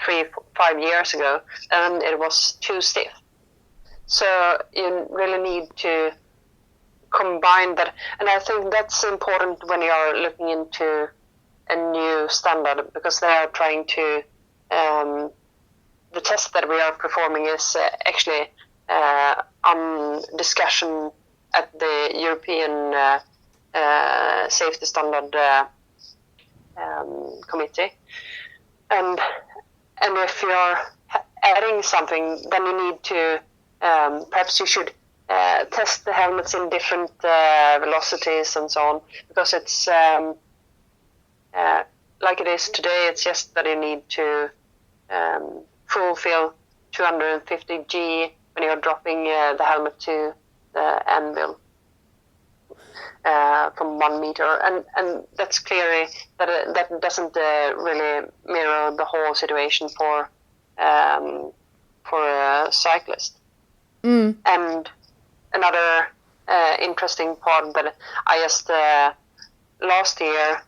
3-5 years ago, and it was too stiff. So you really need to combine that, and I think that's important when you're looking into a new standard, because they are trying to the test that we are performing is actually on discussion at the European Safety Standard Committee, and if you're adding something, then you need to perhaps you should test the helmets in different velocities and so on, because it's like it is today. It's just that you need to fulfill 250 G when you're dropping the helmet to the anvil from 1 meter, and that's clearly that doesn't really mirror the whole situation for a cyclist. And another interesting part that I just last year,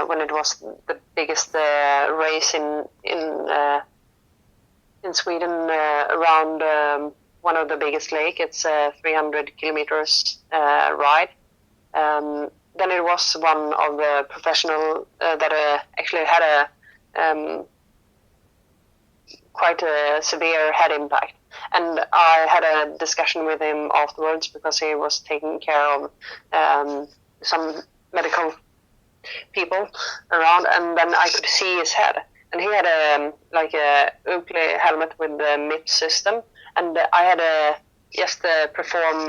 when it was the biggest race in Sweden around one of the biggest lake, it's a 300 kilometers ride. Then it was one of the professional that actually had a quite a severe head impact. And I had a discussion with him afterwards, because he was taking care of some medical people around, and then I could see his head. And he had a Oblique helmet with the Mips system, and I had just perform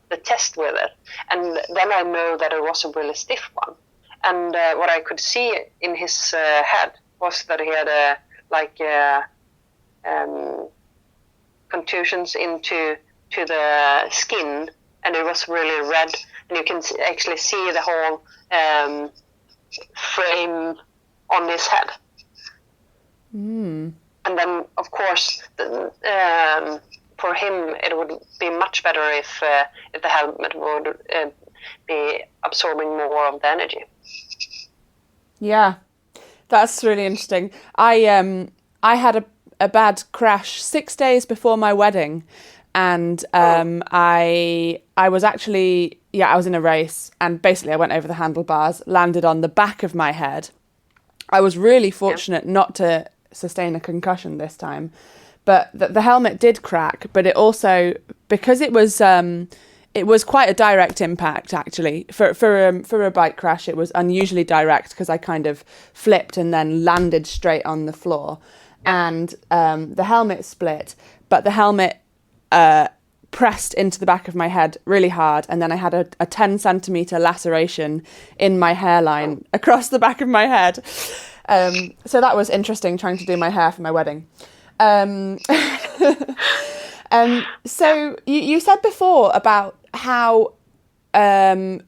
the test with it. And then I know that it was a really stiff one. And what I could see in his head was that he had contusions into to the skin, and it was really red, and you can actually see the whole frame on his head. And then, of course, for him, it would be much better if the helmet would be absorbing more of the energy. Yeah, that's really interesting. I had a bad crash 6 days before my wedding, and I was actually, I was in a race, and basically I went over the handlebars, landed on the back of my head. I was really fortunate not to sustain a concussion this time, but the helmet did crack. But it also, because it was quite a direct impact, actually. For a bike crash, it was unusually direct because I kind of flipped and then landed straight on the floor, and the helmet split, but the helmet pressed into the back of my head really hard, and then I had a 10 centimetre laceration in my hairline across the back of my head. So that was interesting, trying to do my hair for my wedding. So you said before about how I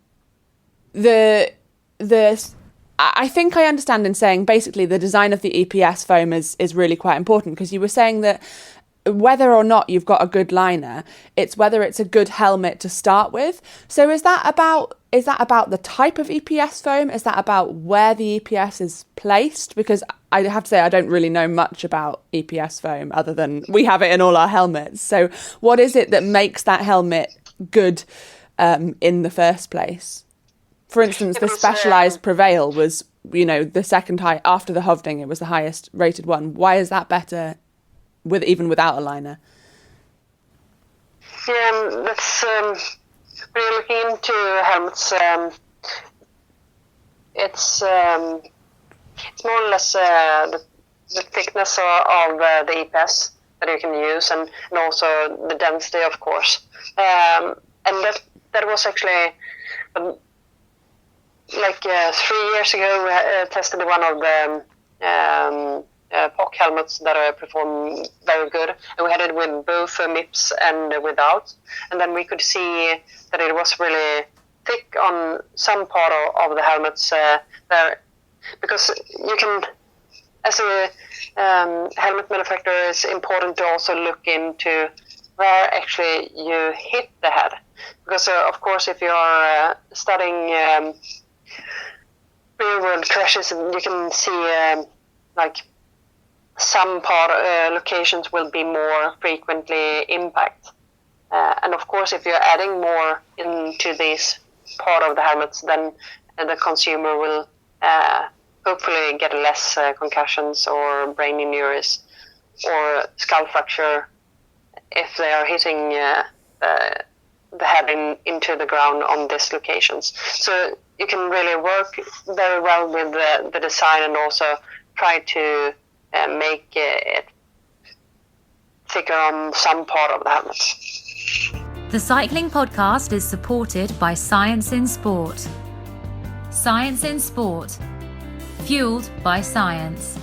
think I understand in saying basically the design of the EPS foam is really quite important, because you were saying that whether or not you've got a good liner, it's whether it's a good helmet to start with. So is that about the type of EPS foam? Is that about where the EPS is placed? Because I have to say I don't really know much about EPS foam other than we have it in all our helmets. So what is it that makes that helmet good in the first place? For instance, the Specialized Prevail was, the second high after the Hovding. It was the highest rated one. Why is that better even without a liner? Yeah, that's when you're looking into helmets. It's more or less the thickness of the EPS that you can use, and also the density, of course. And that was actually 3 years ago. We tested one of the POC helmets that perform very good, and we had it with both Mips and without, and then we could see that it was really thick on some part of the helmets there, because you can, as a helmet manufacturer, it's important to also look into where actually you hit the head, because of course if you're studying real world crashes, you can see some locations will be more frequently impact. And of course, if you're adding more into this part of the helmets, then the consumer will hopefully get less concussions or brain injuries or skull fracture if they are hitting the head into the ground on these locations. So you can really work very well with the design, and also try to make it thicker on some part of the helmet. The Cycling Podcast is supported by Science in Sport. Science in Sport. Fueled by science.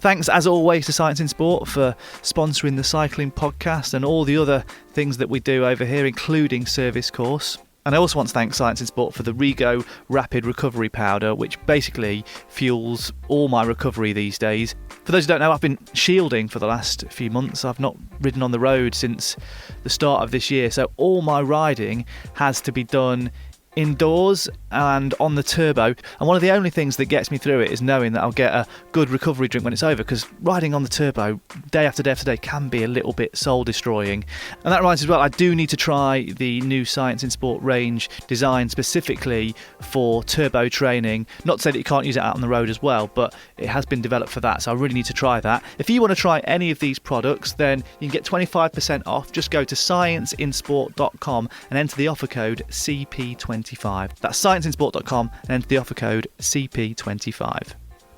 Thanks, as always, to Science in Sport for sponsoring the Cycling Podcast and all the other things that we do over here, including Service Course. And I also want to thank Science in Sport for the Rigo Rapid Recovery Powder, which basically fuels all my recovery these days. For those who don't know, I've been shielding for the last few months. I've not ridden on the road since the start of this year, so all my riding has to be done indoors and on the turbo, and one of the only things that gets me through it is knowing that I'll get a good recovery drink when it's over, because riding on the turbo day after day after day can be a little bit soul destroying. And that reminds me as well, I do need to try the new Science in Sport range designed specifically for turbo training. Not to say that you can't use it out on the road as well, but it has been developed for that, so I really need to try that. If you want to try any of these products, then you can get 25% off. Just go to scienceinsport.com and enter the offer code CP25. That's scienceinsport.com and enter the offer code CP25.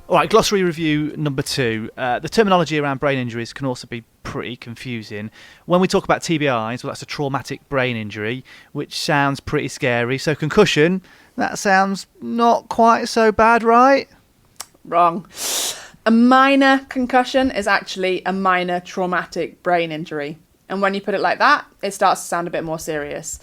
All right, glossary review number 2. The terminology around brain injuries can also be pretty confusing. When we talk about TBIs, well, that's a traumatic brain injury, which sounds pretty scary. So concussion, that sounds not quite so bad, right? Wrong. A minor concussion is actually a minor traumatic brain injury. And when you put it like that, it starts to sound a bit more serious.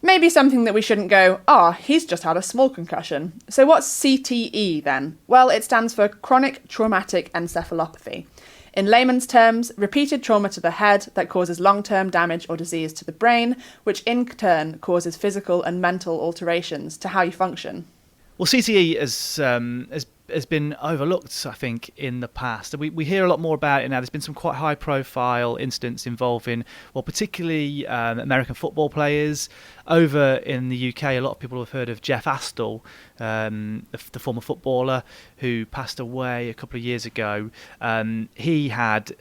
Maybe something that we shouldn't go, he's just had a small concussion. So what's CTE then? Well, it stands for chronic traumatic encephalopathy. In layman's terms, repeated trauma to the head that causes long-term damage or disease to the brain, which in turn causes physical and mental alterations to how you function. Well, CTE has been overlooked, I think, in the past. We hear a lot more about it now. There's been some quite high-profile incidents involving, well, particularly American football players. Over in the UK, a lot of people have heard of Jeff Astle, the former footballer who passed away a couple of years ago. He had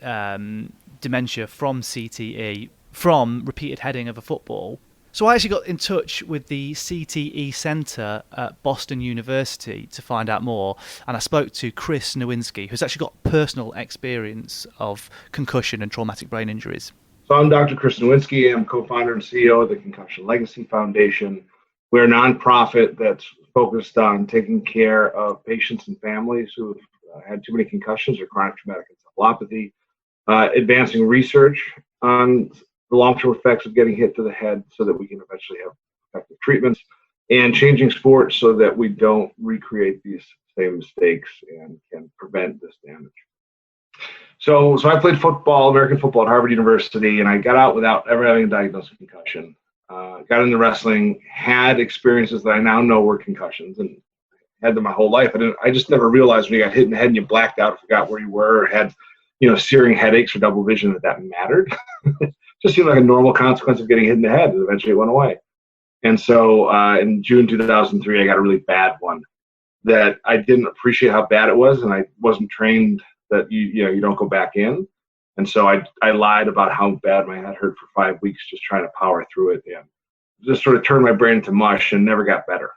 dementia from CTE, from repeated heading of a football. So I actually got in touch with the CTE Centre at Boston University to find out more, and I spoke to Chris Nowinski, who's actually got personal experience of concussion and traumatic brain injuries. So I'm Dr. Chris Nowinski. I'm co-founder and CEO of the Concussion Legacy Foundation. We're a nonprofit that's focused on taking care of patients and families who have had too many concussions or chronic traumatic encephalopathy, advancing research on the long-term effects of getting hit to the head so that we can eventually have effective treatments, and changing sports so that we don't recreate these same mistakes and can prevent this damage. So I played football, American football at Harvard University, and I got out without ever having a diagnosed concussion. Got into wrestling, had experiences that I now know were concussions, and had them my whole life. I just never realized when you got hit in the head and you blacked out, forgot where you were, or had searing headaches or double vision that mattered. Just seemed like a normal consequence of getting hit in the head, and eventually it went away. And so in June 2003, I got a really bad one that I didn't appreciate how bad it was, and I wasn't trained that you don't go back in. And so I lied about how bad my head hurt for 5 weeks, just trying to power through it, and just sort of turned my brain into mush and never got better,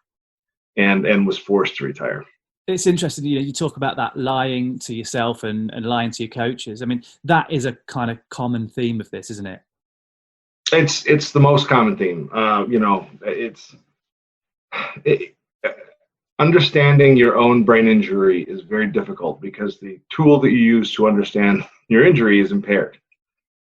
and was forced to retire. It's interesting, you talk about that lying to yourself and lying to your coaches. I mean, that is a kind of common theme of this, isn't it? It's the most common theme. Understanding your own brain injury is very difficult because the tool that you use to understand your injury is impaired.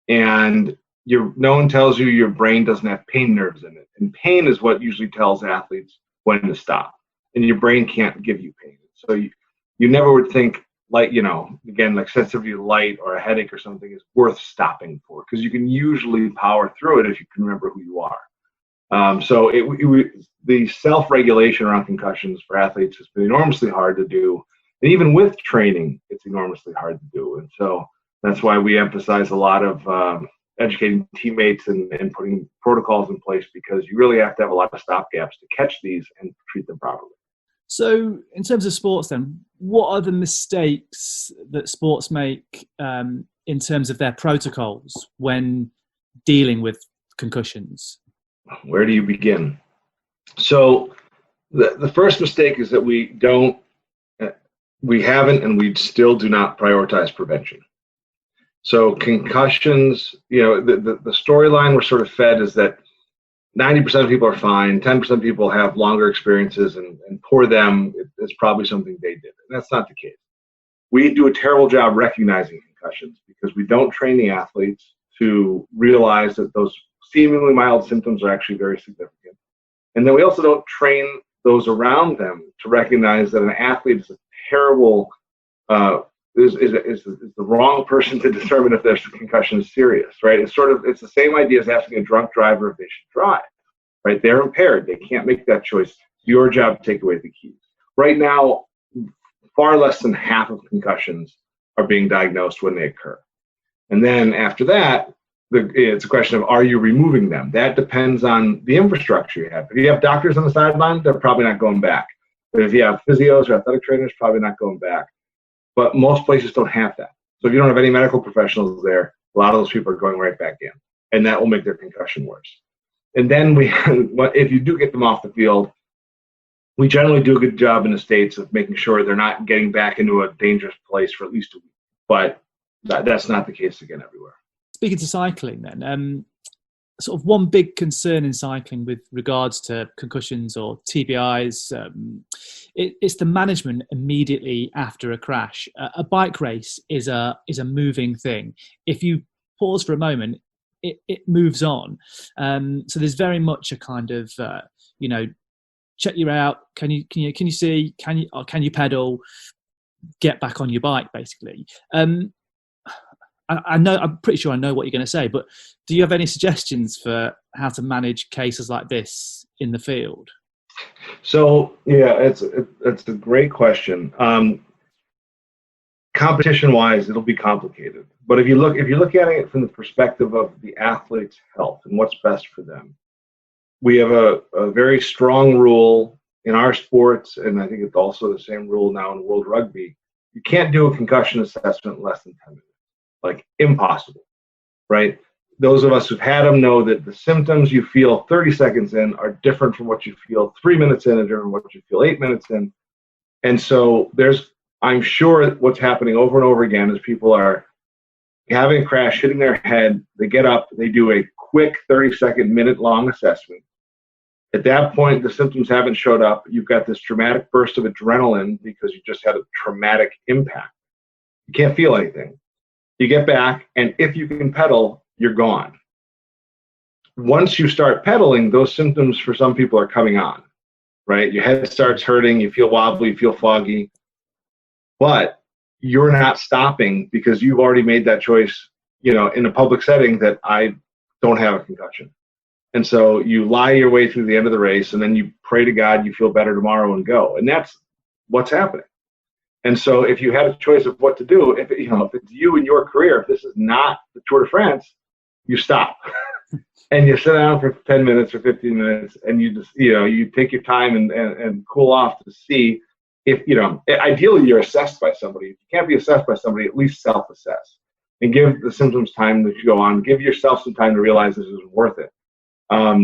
And no one tells you your brain doesn't have pain nerves in it. And pain is what usually tells athletes when to stop. And your brain can't give you pain. So you never would think, like sensitivity to light or a headache or something is worth stopping for, because you can usually power through it if you can remember who you are. The self-regulation around concussions for athletes has been enormously hard to do. And even with training, it's enormously hard to do. And so that's why we emphasize a lot of educating teammates and putting protocols in place, because you really have to have a lot of stopgaps to catch these and treat them properly. So in terms of sports then, what are the mistakes that sports make in terms of their protocols when dealing with concussions? Where do you begin? So the first mistake is that we haven't and we still do not prioritize prevention. So concussions, the storyline we're sort of fed is that 90% of people are fine, 10% of people have longer experiences, and for them, it's probably something they did. And that's not the case. We do a terrible job recognizing concussions because we don't train the athletes to realize that those seemingly mild symptoms are actually very significant. And then we also don't train those around them to recognize that an athlete is a terrible, is the wrong person to determine if their concussion is serious, right? It's the same idea as asking a drunk driver if they should drive, right? They're impaired. They can't make that choice. It's your job to take away the keys. Right now, far less than half of concussions are being diagnosed when they occur. And then after that, it's a question of, are you removing them? That depends on the infrastructure you have. If you have doctors on the sideline, they're probably not going back. But if you have physios or athletic trainers, probably not going back. But most places don't have that. So if you don't have any medical professionals there, a lot of those people are going right back in. And that will make their concussion worse. And then if you do get them off the field, we generally do a good job in the States of making sure they're not getting back into a dangerous place for at least a week. But that's not the case again everywhere. Speaking to cycling then, sort of one big concern in cycling with regards to concussions or TBIs, it's the management immediately after a crash. A bike race is a moving thing. If you pause for a moment, it moves on. So there's very much a kind of check you out. Can you see? Can you pedal? Get back on your bike, basically. I know, I'm pretty sure I know what you're going to say, but do you have any suggestions for how to manage cases like this in the field? So yeah, it's a great question. Competition-wise, it'll be complicated, but if you look at it from the perspective of the athlete's health and what's best for them, we have a very strong rule in our sports, and I think it's also the same rule now in World Rugby. You can't do a concussion assessment in less than 10 minutes. Like, impossible, right? Those of us who've had them know that the symptoms you feel 30 seconds in are different from what you feel 3 minutes in and different from what you feel 8 minutes in. And so I'm sure what's happening over and over again is people are having a crash, hitting their head, they get up, they do a quick 30-second, minute-long assessment. At that point, the symptoms haven't showed up. You've got this dramatic burst of adrenaline because you just had a traumatic impact. You can't feel anything. You get back, and if you can pedal, you're gone. Once you start pedaling, those symptoms for some people are coming on, right? Your head starts hurting, you feel wobbly, you feel foggy, but you're not stopping because you've already made that choice, in a public setting, that I don't have a concussion. And so you lie your way through the end of the race, and then you pray to God you feel better tomorrow and go. And that's what's happening. And so if you had a choice of what to do, if it's you in your career, if this is not the Tour de France, you stop. And you sit down for 10 minutes or 15 minutes, and you just, you take your time and cool off to see if, ideally you're assessed by somebody. If you can't be assessed by somebody, at least self-assess and give the symptoms time that you go on. Give yourself some time to realize this isn't worth it. But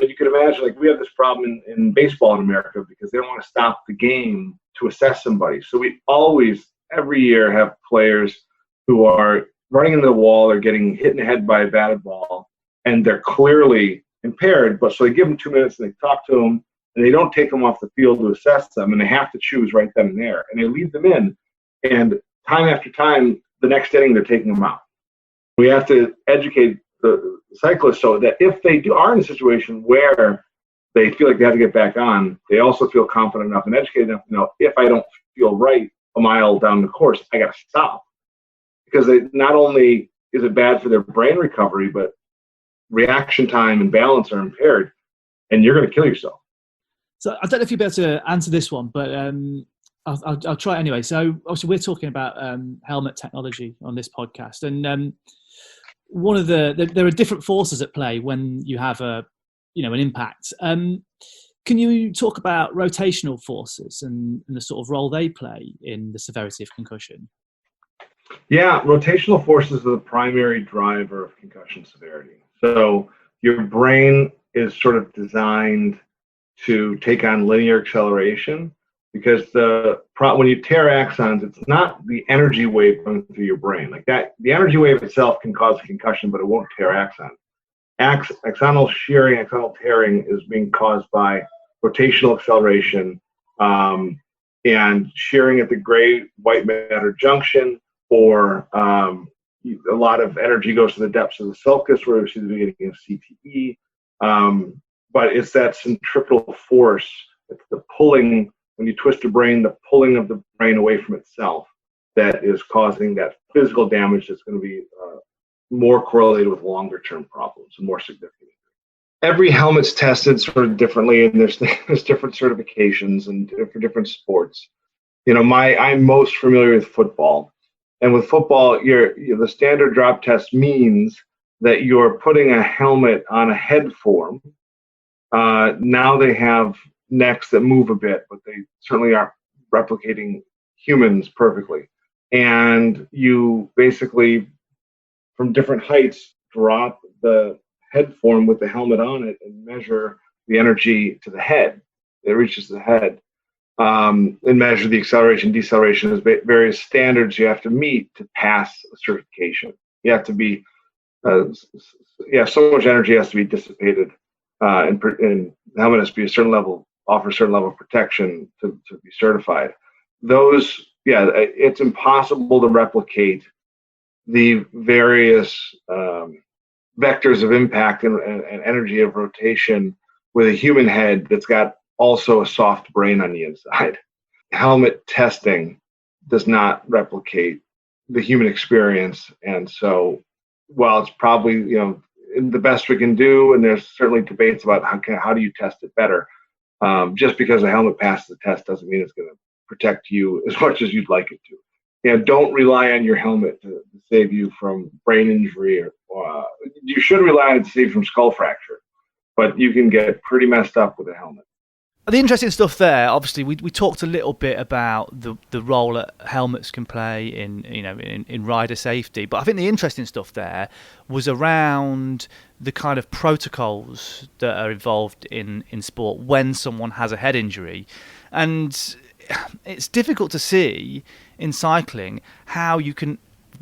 you could imagine, like, we have this problem in baseball in America because they don't want to stop the game to assess somebody. So we always, every year, have players who are running into the wall or getting hit in the head by a batted ball, and they're clearly impaired. But so they give them 2 minutes and they talk to them, and they don't take them off the field to assess them, and they have to choose right then and there. And they leave them in, and time after time, the next inning, they're taking them out. We have to educate the cyclists so that if they are in a situation where they feel like they have to get back on, they also feel confident enough and educated enough to know, if I don't feel right a mile down the course, I got to stop. Because not only is it bad for their brain recovery, but reaction time and balance are impaired, and you're going to kill yourself. So I don't know if you'll be able to answer this one, but I'll try it anyway. So obviously we're talking about helmet technology on this podcast, and there are different forces at play when you have an impact. Can you talk about rotational forces and the sort of role they play in the severity of concussion? Yeah, rotational forces are the primary driver of concussion severity. So your brain is sort of designed to take on linear acceleration, because when you tear axons, it's not the energy wave going through your brain. Like that, the energy wave itself can cause a concussion, but it won't tear axons. Axonal shearing, axonal tearing is being caused by rotational acceleration and shearing at the gray-white matter junction, or a lot of energy goes to the depths of the sulcus, where we see the beginning of CTE. But it's that centripetal force, it's the pulling. When you twist the brain, the pulling of the brain away from itself, that is causing that physical damage that's going to be more correlated with longer-term problems and more significant. Every helmet's tested sort of differently, and there's different certifications and for different sports. I'm most familiar with football, and with football, the standard drop test means that you're putting a helmet on a head form. Now they have necks that move a bit, but they certainly aren't replicating humans perfectly. And you basically, from different heights, drop the head form with the helmet on it and measure the energy to the head. It reaches the head. And measure the acceleration, deceleration. There's various standards you have to meet to pass a certification. You have to be, so much energy has to be dissipated, and the helmet has to be offer a certain level of protection to be certified. It's impossible to replicate the various vectors of impact and energy of rotation with a human head that's got also a soft brain on the inside. Helmet testing does not replicate the human experience, and so while it's probably the best we can do, and there's certainly debates about how do you test it better. Just because a helmet passes the test doesn't mean it's going to protect you as much as you'd like it to. Don't rely on your helmet to save you from brain injury, or you should rely on it to save you from skull fracture, but you can get pretty messed up with a helmet. The interesting stuff there, obviously, we talked a little bit about the role that helmets can play in rider safety, but I think the interesting stuff there was around the kind of protocols that are involved in sport when someone has a head injury. And it's difficult to see in cycling how you can,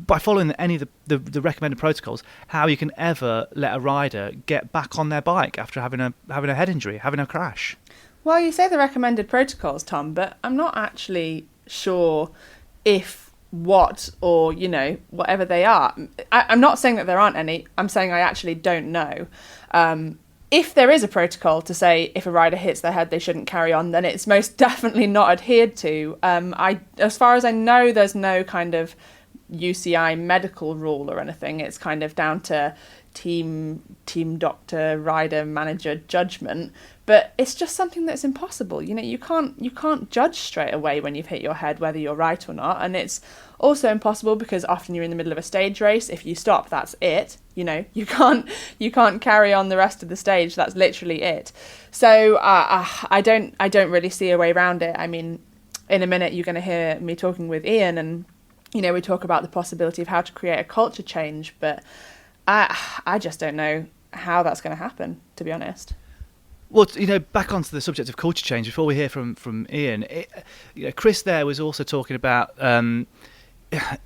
by following any of the recommended protocols, how you can ever let a rider get back on their bike after having a head injury, having a crash. Well, you say the recommended protocols, Tom, but I'm not actually sure if whatever they are. I'm not saying that there aren't any. I'm saying I actually don't know. If there is a protocol to say if a rider hits their head, they shouldn't carry on, then it's most definitely not adhered to. As far as I know, there's no kind of UCI medical rule or anything. It's kind of down to team doctor, rider, manager judgment. But it's just something that's impossible. You can't judge straight away when you've hit your head whether you're right or not. And it's also impossible because often you're in the middle of a stage race. If you stop, that's it. You can't carry on the rest of the stage. That's literally it. So I don't really see a way around it. I mean, in a minute you're going to hear me talking with Ian, and we talk about the possibility of how to create a culture change. But I just don't know how that's going to happen, to be honest. Well, back onto the subject of culture change, before we hear from Ian, Chris there was also talking about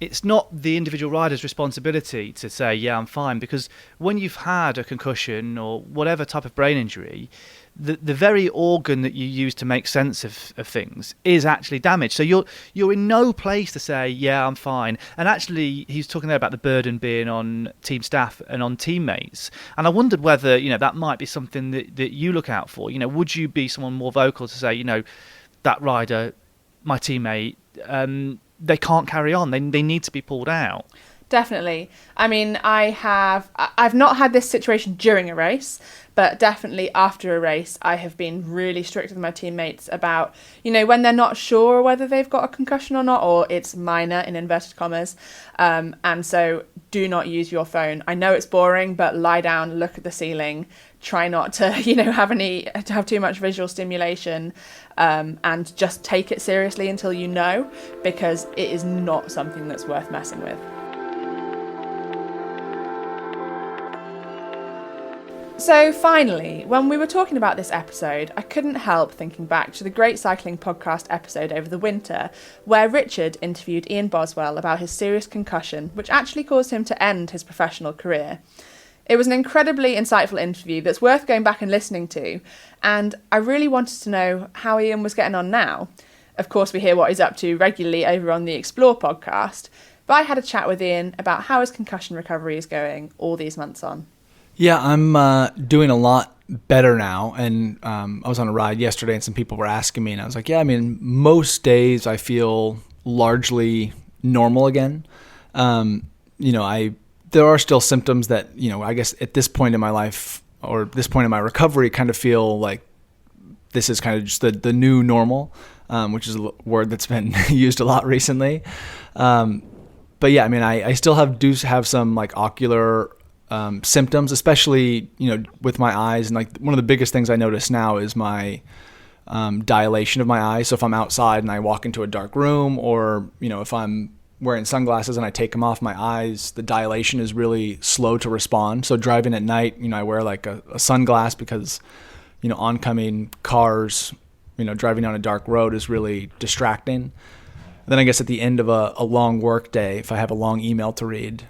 it's not the individual rider's responsibility to say, yeah, I'm fine, because when you've had a concussion or whatever type of brain injury, the very organ that you use to make sense of things is actually damaged. So you're in no place to say, yeah, I'm fine. And actually, he's talking there about the burden being on team staff and on teammates. And I wondered whether, that might be something that you look out for. Would you be someone more vocal to say, that rider, my teammate, they can't carry on. They need to be pulled out. Definitely. I mean, I've not had this situation during a race, but definitely after a race, I have been really strict with my teammates about, when they're not sure whether they've got a concussion or not, or it's minor in inverted commas. And so do not use your phone. I know it's boring, but lie down, look at the ceiling, try not to, have too much visual stimulation, and just take it seriously until you know, because it is not something that's worth messing with. So finally, when we were talking about this episode, I couldn't help thinking back to the Great Cycling Podcast episode over the winter, where Richard interviewed Ian Boswell about his serious concussion, which actually caused him to end his professional career. It was an incredibly insightful interview that's worth going back and listening to, and I really wanted to know how Ian was getting on now. Of course, we hear what he's up to regularly over on the Explore podcast, but I had a chat with Ian about how his concussion recovery is going all these months on. Yeah, I'm doing a lot better now, and I was on a ride yesterday and some people were asking me, and I was like, yeah, I mean, most days I feel largely normal again. There are still symptoms that, I guess at this point in my life or this point in my recovery kind of feel like this is kind of just the new normal, which is a word that's been used a lot recently. But yeah, I mean, I still do have some like ocular symptoms, especially, with my eyes. And like one of the biggest things I notice now is my dilation of my eyes. So if I'm outside and I walk into a dark room, or, if I'm wearing sunglasses and I take them off, my eyes, the dilation is really slow to respond. So driving at night, I wear like a sunglass because, oncoming cars, driving on a dark road is really distracting. Then I guess at the end of a long work day, if I have a long email to read,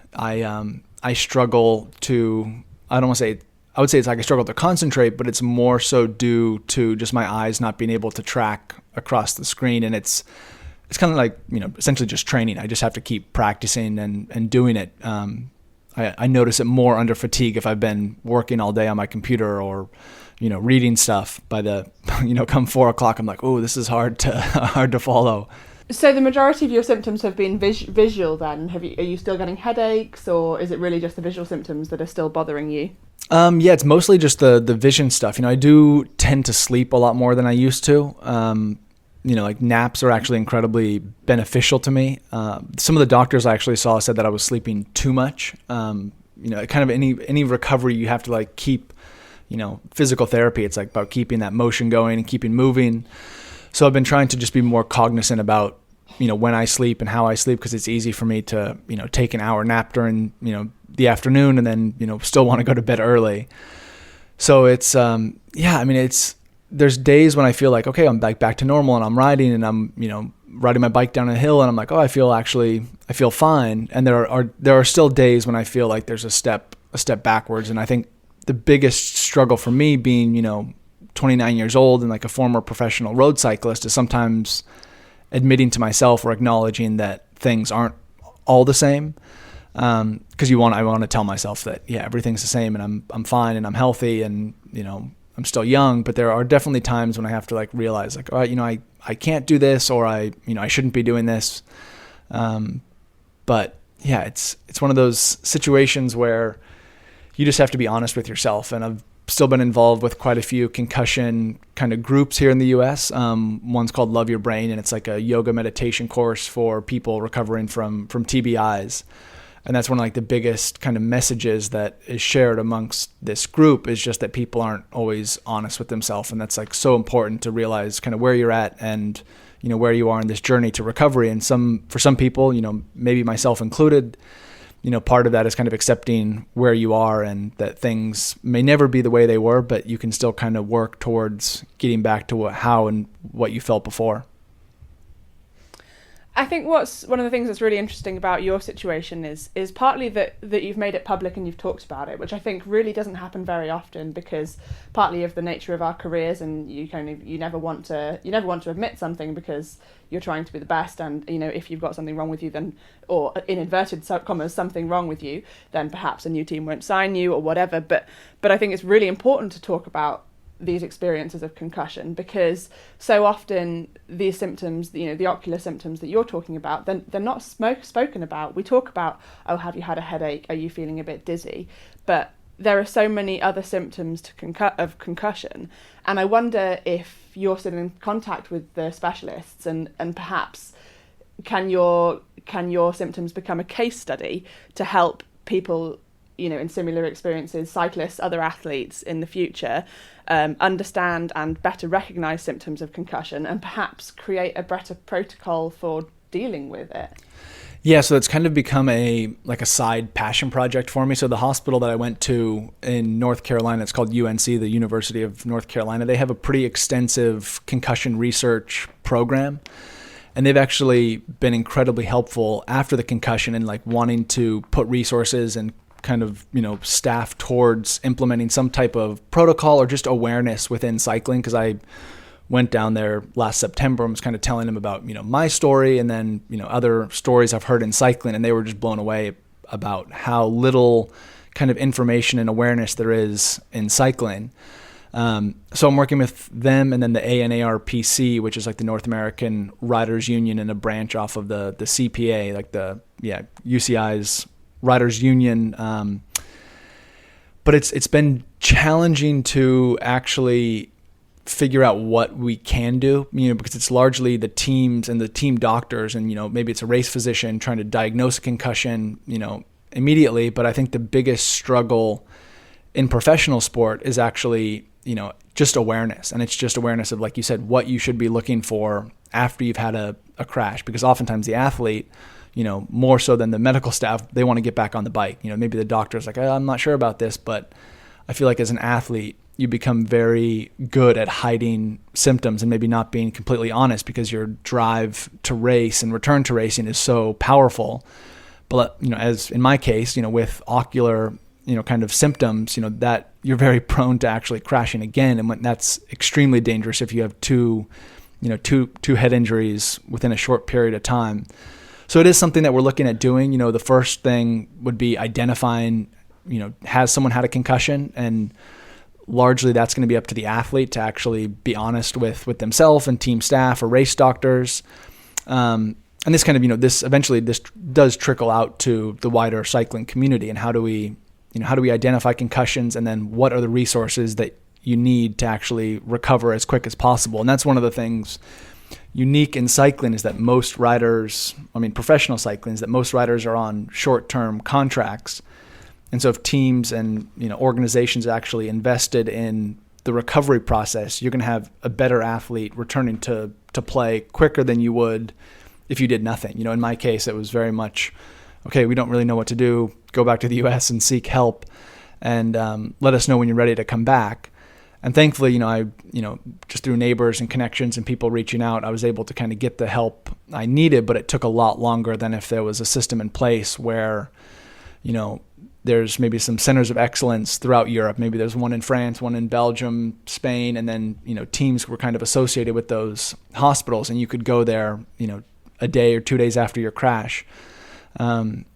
I struggle to, I would say it's like I struggle to concentrate, but it's more so due to just my eyes not being able to track across the screen. And it's it's kind of like, essentially just training. I just have to keep practicing and doing it. I notice it more under fatigue if I've been working all day on my computer or, reading stuff. By the, come 4 o'clock, I'm like, oh, this is hard to follow. So the majority of your symptoms have been visual then? Are you still getting headaches, or is it really just the visual symptoms that are still bothering you? Yeah, it's mostly just the vision stuff. I do tend to sleep a lot more than I used to. Like naps are actually incredibly beneficial to me. Some of the doctors I actually saw said that I was sleeping too much. Kind of any recovery, you have to like keep, physical therapy. It's like about keeping that motion going and keeping moving. So I've been trying to just be more cognizant about, when I sleep and how I sleep, because it's easy for me to, take an hour nap during, the afternoon and then, still want to go to bed early. So it's, there's days when I feel like, okay, I'm back to normal and I'm riding and I'm, riding my bike down a hill and I'm like, oh, I feel fine. And there are still days when I feel like there's a step backwards. And I think the biggest struggle for me being, 29 years old and like a former professional road cyclist is sometimes admitting to myself or acknowledging that things aren't all the same. Because I want to tell myself that, yeah, everything's the same and I'm fine and I'm healthy and, I'm still young, but there are definitely times when I have to like realize like, all right, I can't do this, or I shouldn't be doing this. But yeah, it's one of those situations where you just have to be honest with yourself. And I've still been involved with quite a few concussion kind of groups here in the US. One's called Love Your Brain, and it's like a yoga meditation course for people recovering from TBIs. And that's one of like the biggest kind of messages that is shared amongst this group, is just that people aren't always honest with themselves. And that's like so important to realize kind of where you're at and, where you are in this journey to recovery. And for some people, maybe myself included, part of that is kind of accepting where you are and that things may never be the way they were, but you can still kind of work towards getting back to how and what you felt before. I think what's one of the things that's really interesting about your situation is partly that you've made it public and you've talked about it, which I think really doesn't happen very often, because partly of the nature of our careers, and you never want to admit something because you're trying to be the best, and if you've got something wrong with you, then, or in inverted commas, something wrong with you, then perhaps a new team won't sign you or whatever. But I think it's really important to talk about these experiences of concussion, because so often these symptoms, the ocular symptoms that you're talking about, they're not spoken about. We talk about, oh, have you had a headache? Are you feeling a bit dizzy? But there are so many other symptoms of concussion, and I wonder if you're still in contact with the specialists, and perhaps can your symptoms become a case study to help people in similar experiences, cyclists, other athletes in the future, understand and better recognise symptoms of concussion and perhaps create a better protocol for dealing with it? Yeah, so it's kind of become a side passion project for me. So the hospital that I went to in North Carolina, it's called UNC, the University of North Carolina. They have a pretty extensive concussion research program. And they've actually been incredibly helpful after the concussion and like wanting to put resources and kind of, staff towards implementing some type of protocol or just awareness within cycling. Because I went down there last September and was kind of telling them about, my story and then, other stories I've heard in cycling, and they were just blown away about how little kind of information and awareness there is in cycling. So I'm working with them, and then the ANARPC, which is like the North American Riders Union and a branch off of the CPA, like UCI's Riders Union. But it's been challenging to actually figure out what we can do, because it's largely the teams and the team doctors, and maybe it's a race physician trying to diagnose a concussion, immediately. But I think the biggest struggle in professional sport is actually, just awareness. And it's just awareness of, like you said, what you should be looking for after you've had a crash, because oftentimes the athlete, more so than the medical staff, they want to get back on the bike. Maybe the doctor's like, I'm not sure about this, but I feel like as an athlete, you become very good at hiding symptoms and maybe not being completely honest, because your drive to race and return to racing is so powerful. But, as in my case, with ocular, kind of symptoms, that you're very prone to actually crashing again. And that's extremely dangerous if you have two two head injuries within a short period of time. So it is something that we're looking at doing. The first thing would be identifying, has someone had a concussion? And largely that's going to be up to the athlete to actually be honest with themselves and team staff or race doctors. And this kind of, this eventually this does trickle out to the wider cycling community. And how do we identify concussions? And then what are the resources that you need to actually recover as quick as possible? And that's one of the things unique in cycling is that most riders, professional cycling, is that most riders are on short-term contracts. And so if teams and organizations actually invested in the recovery process, you're going to have a better athlete returning to play quicker than you would if you did nothing. In my case, it was very much, okay, we don't really know what to do. Go back to the US and seek help and let us know when you're ready to come back. And thankfully, I just through neighbors and connections and people reaching out, I was able to kind of get the help I needed, but it took a lot longer than if there was a system in place where, there's maybe some centers of excellence throughout Europe. Maybe there's one in France, one in Belgium, Spain, and then, teams were kind of associated with those hospitals, and you could go there, a day or 2 days after your crash, and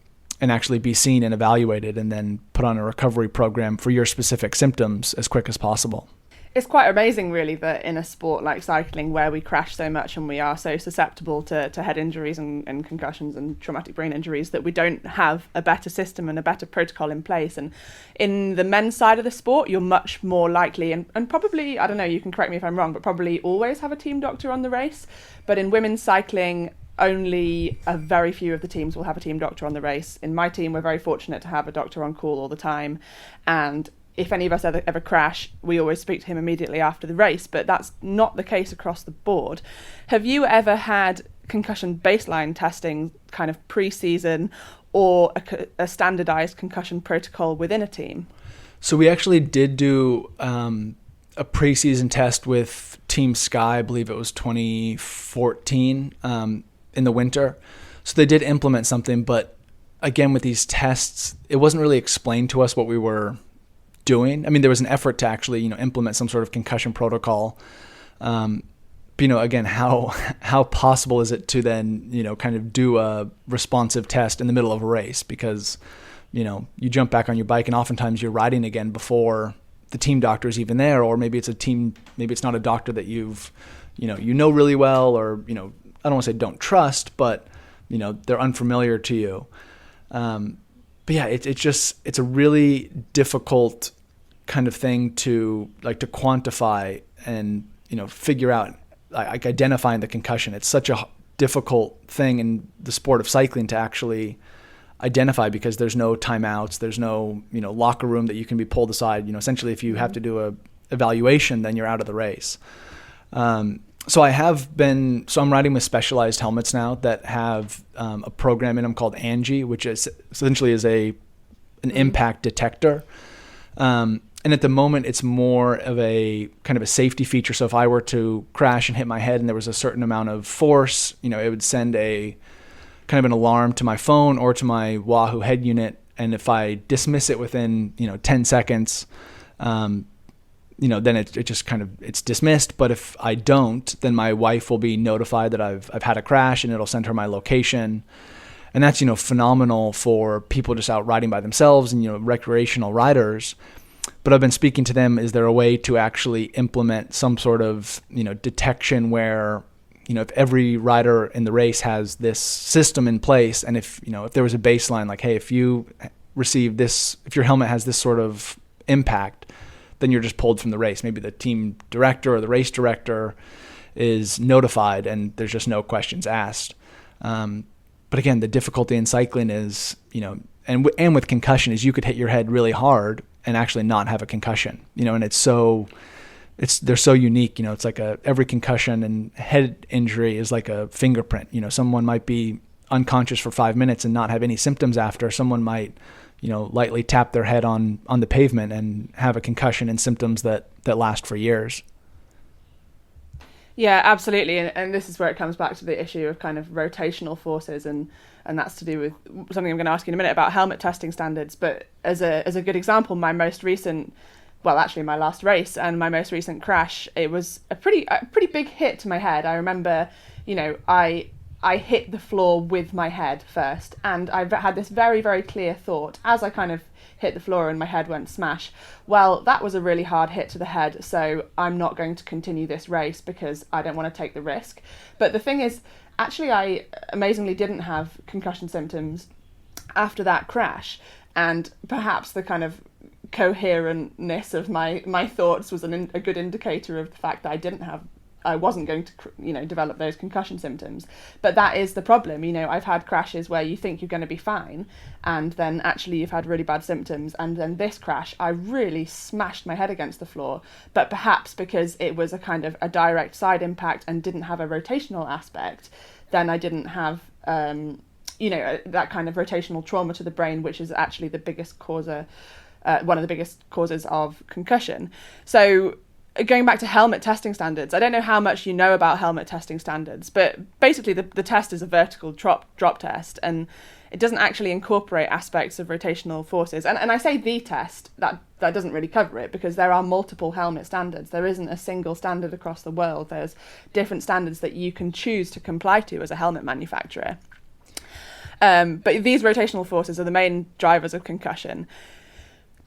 actually be seen and evaluated and then put on a recovery program for your specific symptoms as quick as possible. It's quite amazing, really, that in a sport like cycling where we crash so much and we are so susceptible to head injuries and concussions and traumatic brain injuries, that we don't have a better system and a better protocol in place. And in the men's side of the sport, you're much more likely, and probably, I don't know, you can correct me if I'm wrong, but probably always have a team doctor on the race. But in women's cycling, only a very few of the teams will have a team doctor on the race. In my team, we're very fortunate to have a doctor on call all the time, and if any of us ever crash, we always speak to him immediately after the race, but that's not the case across the board. Have you ever had concussion baseline testing kind of pre-season or a standardized concussion protocol within a team? So we actually did do a pre-season test with Team Sky, I believe it was 2014, in the winter. So they did implement something, but again, with these tests, it wasn't really explained to us what we were doing. There was an effort to actually, implement some sort of concussion protocol. But, again, how possible is it to then, kind of do a responsive test in the middle of a race? Because, you jump back on your bike and oftentimes you're riding again before the team doctor is even there, or maybe it's not a doctor that you've, really well, or, I don't want to say don't trust, but, they're unfamiliar to you. But yeah, it's a really difficult kind of thing to quantify and, figure out, like identifying the concussion. It's such a difficult thing in the sport of cycling to actually identify, because there's no timeouts, there's no, locker room that you can be pulled aside. Essentially if you have to do a evaluation, then you're out of the race. So I'm riding with Specialized helmets now that have a program in them called Angie, which is essentially an impact detector. And at the moment, it's more of a kind of a safety feature. So if I were to crash and hit my head and there was a certain amount of force, it would send a kind of an alarm to my phone or to my Wahoo head unit. And if I dismiss it within, 10 seconds, then it just kind of, it's dismissed. But if I don't, then my wife will be notified that I've had a crash, and it'll send her my location. And that's, phenomenal for people just out riding by themselves and, recreational riders. But I've been speaking to them, is there a way to actually implement some sort of, detection where, if every rider in the race has this system in place, and if there was a baseline, like, hey, if you receive this, if your helmet has this sort of impact, then you're just pulled from the race. Maybe the team director or the race director is notified and there's just no questions asked. But again, the difficulty in cycling is, and with concussion is you could hit your head really hard and actually not have a concussion, and they're so unique. It's like every concussion and head injury is like a fingerprint. Someone might be unconscious for 5 minutes and not have any symptoms after. Someone might, lightly tap their head on the pavement and have a concussion and symptoms that last for years. Yeah, absolutely. And this is where it comes back to the issue of kind of rotational forces, and that's to do with something I'm going to ask you in a minute about helmet testing standards. But as a good example, my most recent well, actually my last race and my most recent crash, it was a pretty big hit to my head. I remember, I hit the floor with my head first, and I had this very, very clear thought as I kind of hit the floor and my head went smash. Well, that was a really hard hit to the head, so I'm not going to continue this race because I don't want to take the risk. But the thing is, actually, I amazingly didn't have concussion symptoms after that crash, and perhaps the kind of coherentness of my thoughts was a good indicator of the fact that I wasn't going to, develop those concussion symptoms. But that is the problem. I've had crashes where you think you're going to be fine, and then actually you've had really bad symptoms. And then this crash, I really smashed my head against the floor. But perhaps because it was a kind of a direct side impact and didn't have a rotational aspect, then I didn't have, that kind of rotational trauma to the brain, which is actually the biggest one of the biggest causes of concussion. So, going back to helmet testing standards, I don't know how much you know about helmet testing standards, but basically the test is a vertical drop test, and it doesn't actually incorporate aspects of rotational forces. And I say the test, that doesn't really cover it, because there are multiple helmet standards. There isn't a single standard across the world. There's different standards that you can choose to comply to as a helmet manufacturer. But these rotational forces are the main drivers of concussion.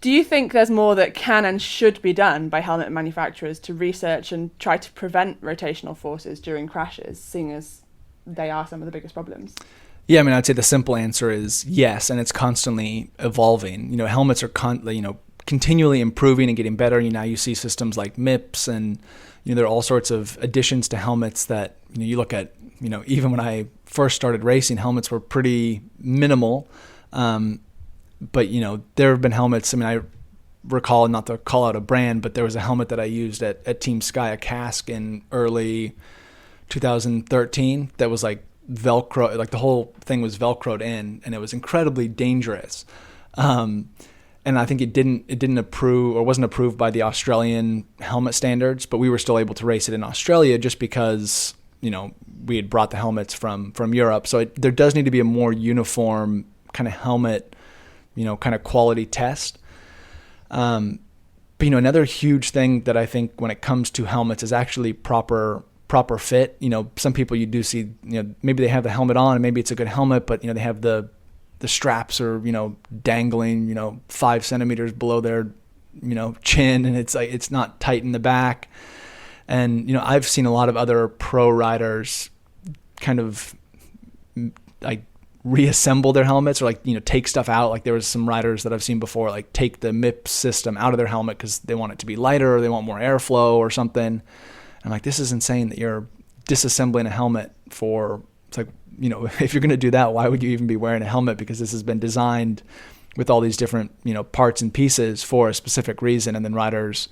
Do you think there's more that can and should be done by helmet manufacturers to research and try to prevent rotational forces during crashes, seeing as they are some of the biggest problems? Yeah, I'd say the simple answer is yes, and it's constantly evolving. Helmets are continually improving and getting better. Now you see systems like Mips, and there are all sorts of additions to helmets that you look at. Even when I first started racing, helmets were pretty minimal. But, there have been helmets. I recall, not to call out a brand, but there was a helmet that I used at Team Sky, a Cask, in early 2013 that was like Velcro, like the whole thing was Velcroed in, and it was incredibly dangerous. And I think it didn't approve, or wasn't approved by the Australian helmet standards, but we were still able to race it in Australia just because, we had brought the helmets from Europe. So there does need to be a more uniform kind of helmet kind of quality test. But, another huge thing that I think when it comes to helmets is actually proper fit. Some people you do see, maybe they have the helmet on and maybe it's a good helmet, but, they have the straps are, dangling, 5 centimeters below their, chin, and it's not tight in the back. And, I've seen a lot of other pro riders kind of like reassemble their helmets, or take stuff out. Like there was some riders that I've seen before, like take the Mips system out of their helmet because they want it to be lighter, or they want more airflow or something. I'm like, this is insane that you're disassembling a helmet for, it's like, if you're going to do that, why would you even be wearing a helmet? Because this has been designed with all these different, parts and pieces for a specific reason, and then riders,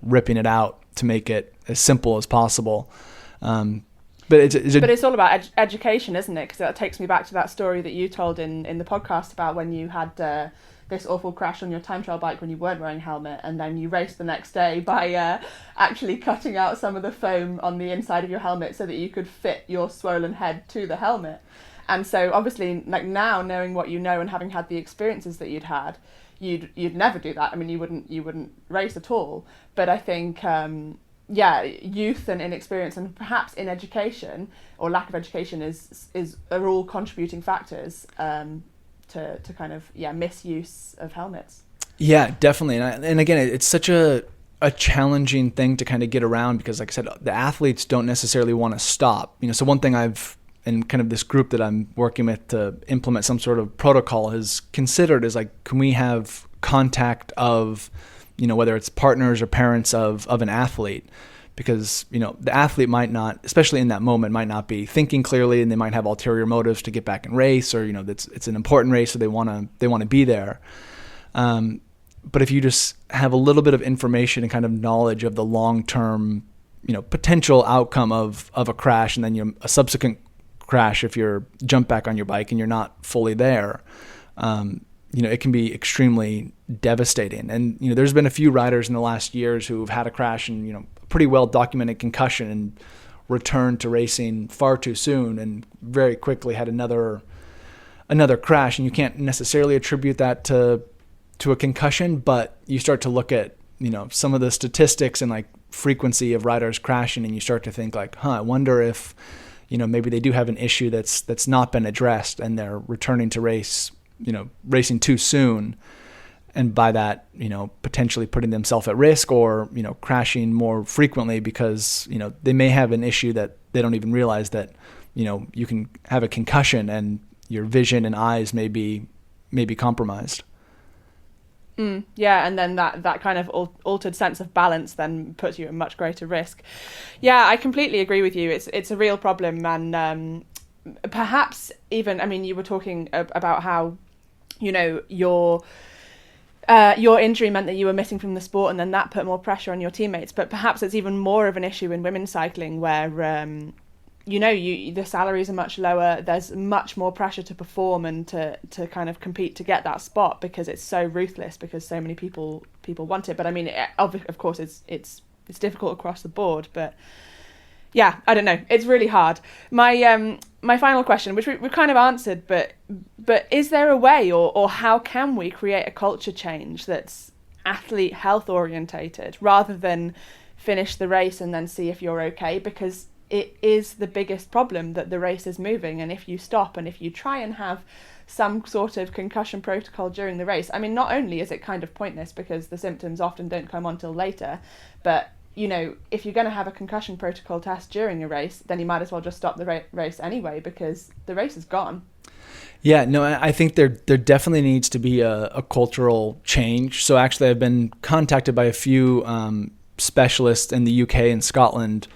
ripping it out to make it as simple as possible. But it's all about education, isn't it? Because that takes me back to that story that you told in the podcast about when you had this awful crash on your time trial bike when you weren't wearing a helmet, and then you raced the next day by actually cutting out some of the foam on the inside of your helmet so that you could fit your swollen head to the helmet. And so obviously, like now, knowing what you know and having had the experiences that you'd had, you'd never do that. You wouldn't race at all. But I think youth and inexperience, and perhaps ineducation or lack of education are all contributing factors to kind of misuse of helmets. Yeah, definitely. And again, it's such a challenging thing to kind of get around, because like I said, the athletes don't necessarily want to stop. So one thing in kind of this group that I'm working with to implement some sort of protocol has considered is like, can we have contact of, whether it's partners or parents of an athlete? Because, the athlete might not, especially in that moment, might not be thinking clearly, and they might have ulterior motives to get back and race, or, it's an important race, so they want to be there. But if you just have a little bit of information and kind of knowledge of the long-term, potential outcome of a crash, and then a subsequent crash if you're jump back on your bike and you're not fully there, it can be extremely devastating. And, there's been a few riders in the last years who've had a crash and, pretty well documented concussion, and returned to racing far too soon and very quickly had another crash. And you can't necessarily attribute that to a concussion, but you start to look at, some of the statistics and like frequency of riders crashing, and you start to think like, I wonder if, maybe they do have an issue that's not been addressed, and they're returning to racing too soon. And by that, potentially putting themselves at risk, or, crashing more frequently because, they may have an issue that they don't even realize that, you can have a concussion and your vision and eyes may be compromised. Yeah, and then that kind of altered sense of balance then puts you at much greater risk. Yeah, I completely agree with you. It's a real problem, and perhaps even, you were talking about how, your injury meant that you were missing from the sport, and then that put more pressure on your teammates. But perhaps it's even more of an issue in women's cycling, where the salaries are much lower. There's much more pressure to perform and to kind of compete to get that spot, because it's so ruthless, because so many people want it. But of course it's difficult across the board. But yeah, I don't know. It's really hard. My final question, which we've kind of answered, but is there a way, or how can we create a culture change that's athlete health orientated, rather than finish the race and then see if you're okay? Because it is the biggest problem, that the race is moving, and if you stop and if you try and have some sort of concussion protocol during the race, not only is it kind of pointless because the symptoms often don't come on till later, but if you're going to have a concussion protocol test during a race, then you might as well just stop the race anyway, because the race is gone. Yeah, no, I think there definitely needs to be a cultural change. So actually I've been contacted by a few specialists in the UK and Scotland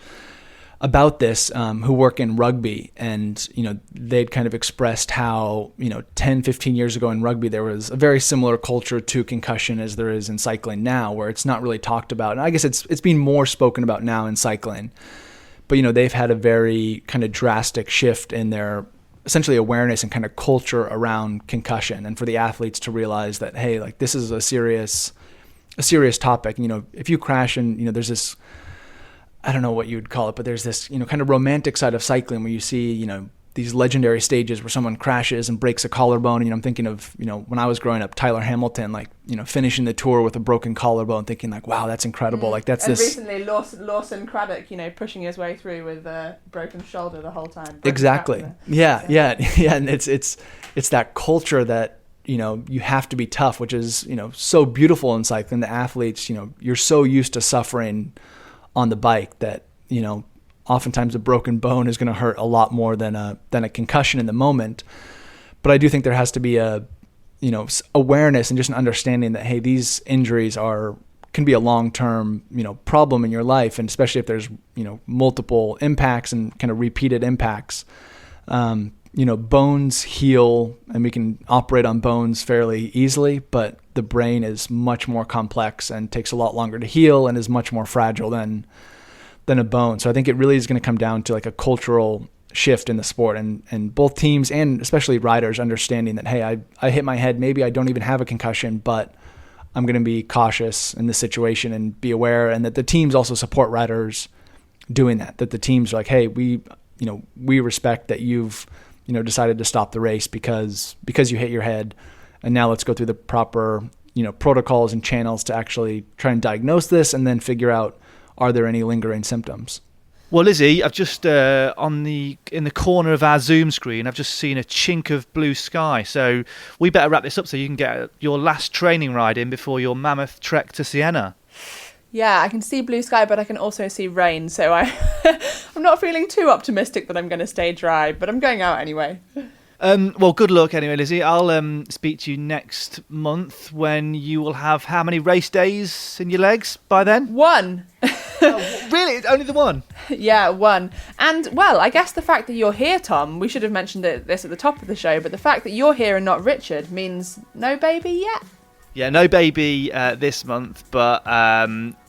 about this, who work in rugby, and they'd kind of expressed how 10, 15 years ago in rugby there was a very similar culture to concussion as there is in cycling now, where it's not really talked about. And I guess it's being more spoken about now in cycling, but they've had a very kind of drastic shift in their essentially awareness and kind of culture around concussion, and for the athletes to realize that, hey, like, this is a serious topic. If you crash and there's this, I don't know what you would call it, but there's this, kind of romantic side of cycling where you see, these legendary stages where someone crashes and breaks a collarbone. And, I'm thinking of, when I was growing up, Tyler Hamilton, like, finishing the tour with a broken collarbone, thinking like, wow, that's incredible. Like, that's and this. Recently, Lawson Craddock, pushing his way through with a broken shoulder the whole time. Exactly. Yeah. And it's that culture that, you have to be tough, which is, so beautiful in cycling. The athletes, you're so used to suffering on the bike that, oftentimes a broken bone is going to hurt a lot more than a concussion in the moment. But I do think there has to be a, awareness and just an understanding that, hey, these injuries can be a long-term, problem in your life. And especially if there's, multiple impacts and kind of repeated impacts. Bones heal, and we can operate on bones fairly easily, but the brain is much more complex and takes a lot longer to heal and is much more fragile than a bone. So I think it really is going to come down to like a cultural shift in the sport, and both teams and especially riders understanding that, hey, I hit my head, maybe I don't even have a concussion, but I'm going to be cautious in this situation and be aware, and that the teams also support riders doing that the teams are like, hey, we respect that you've decided to stop the race because you hit your head, and now let's go through the proper protocols and channels to actually try and diagnose this, and then figure out, are there any lingering symptoms? Well, Lizzy, I've just in the corner of our Zoom screen, I've just seen a chink of blue sky. So we better wrap this up so you can get your last training ride in before your mammoth trek to Siena. Yeah, I can see blue sky, but I can also see rain. So I'm not feeling too optimistic that I'm going to stay dry, but I'm going out anyway. Well, good luck anyway, Lizzy. I'll speak to you next month when you will have how many race days in your legs by then? 1. Oh, really? Only the one? Yeah, 1. And, well, I guess the fact that you're here, Tom, we should have mentioned this at the top of the show, but the fact that you're here and not Richard means no baby yet. Yeah, no baby this month, but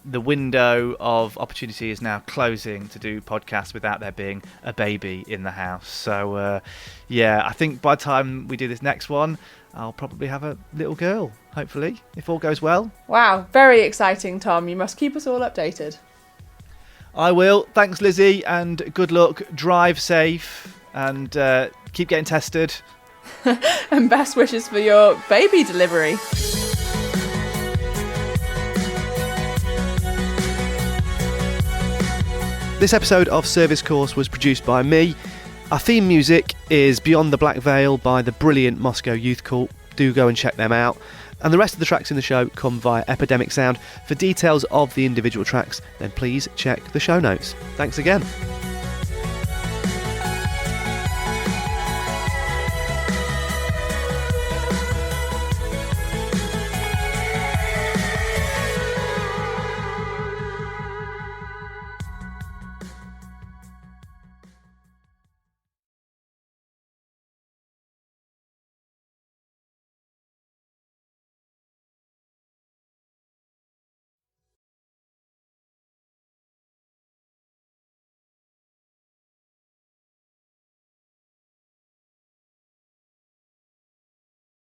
the window of opportunity is now closing to do podcasts without there being a baby in the house. So, yeah, I think by the time we do this next one, I'll probably have a little girl, hopefully, if all goes well. Wow, very exciting, Tom. You must keep us all updated. I will. Thanks, Lizzy, and good luck. Drive safe and keep getting tested. And best wishes for your baby delivery. This episode of Service Course was produced by me. Our theme music is Beyond the Black Veil by the brilliant Moscow Youth Cult. Do go and check them out. And the rest of the tracks in the show come via Epidemic Sound. For details of the individual tracks, then please check the show notes. Thanks again.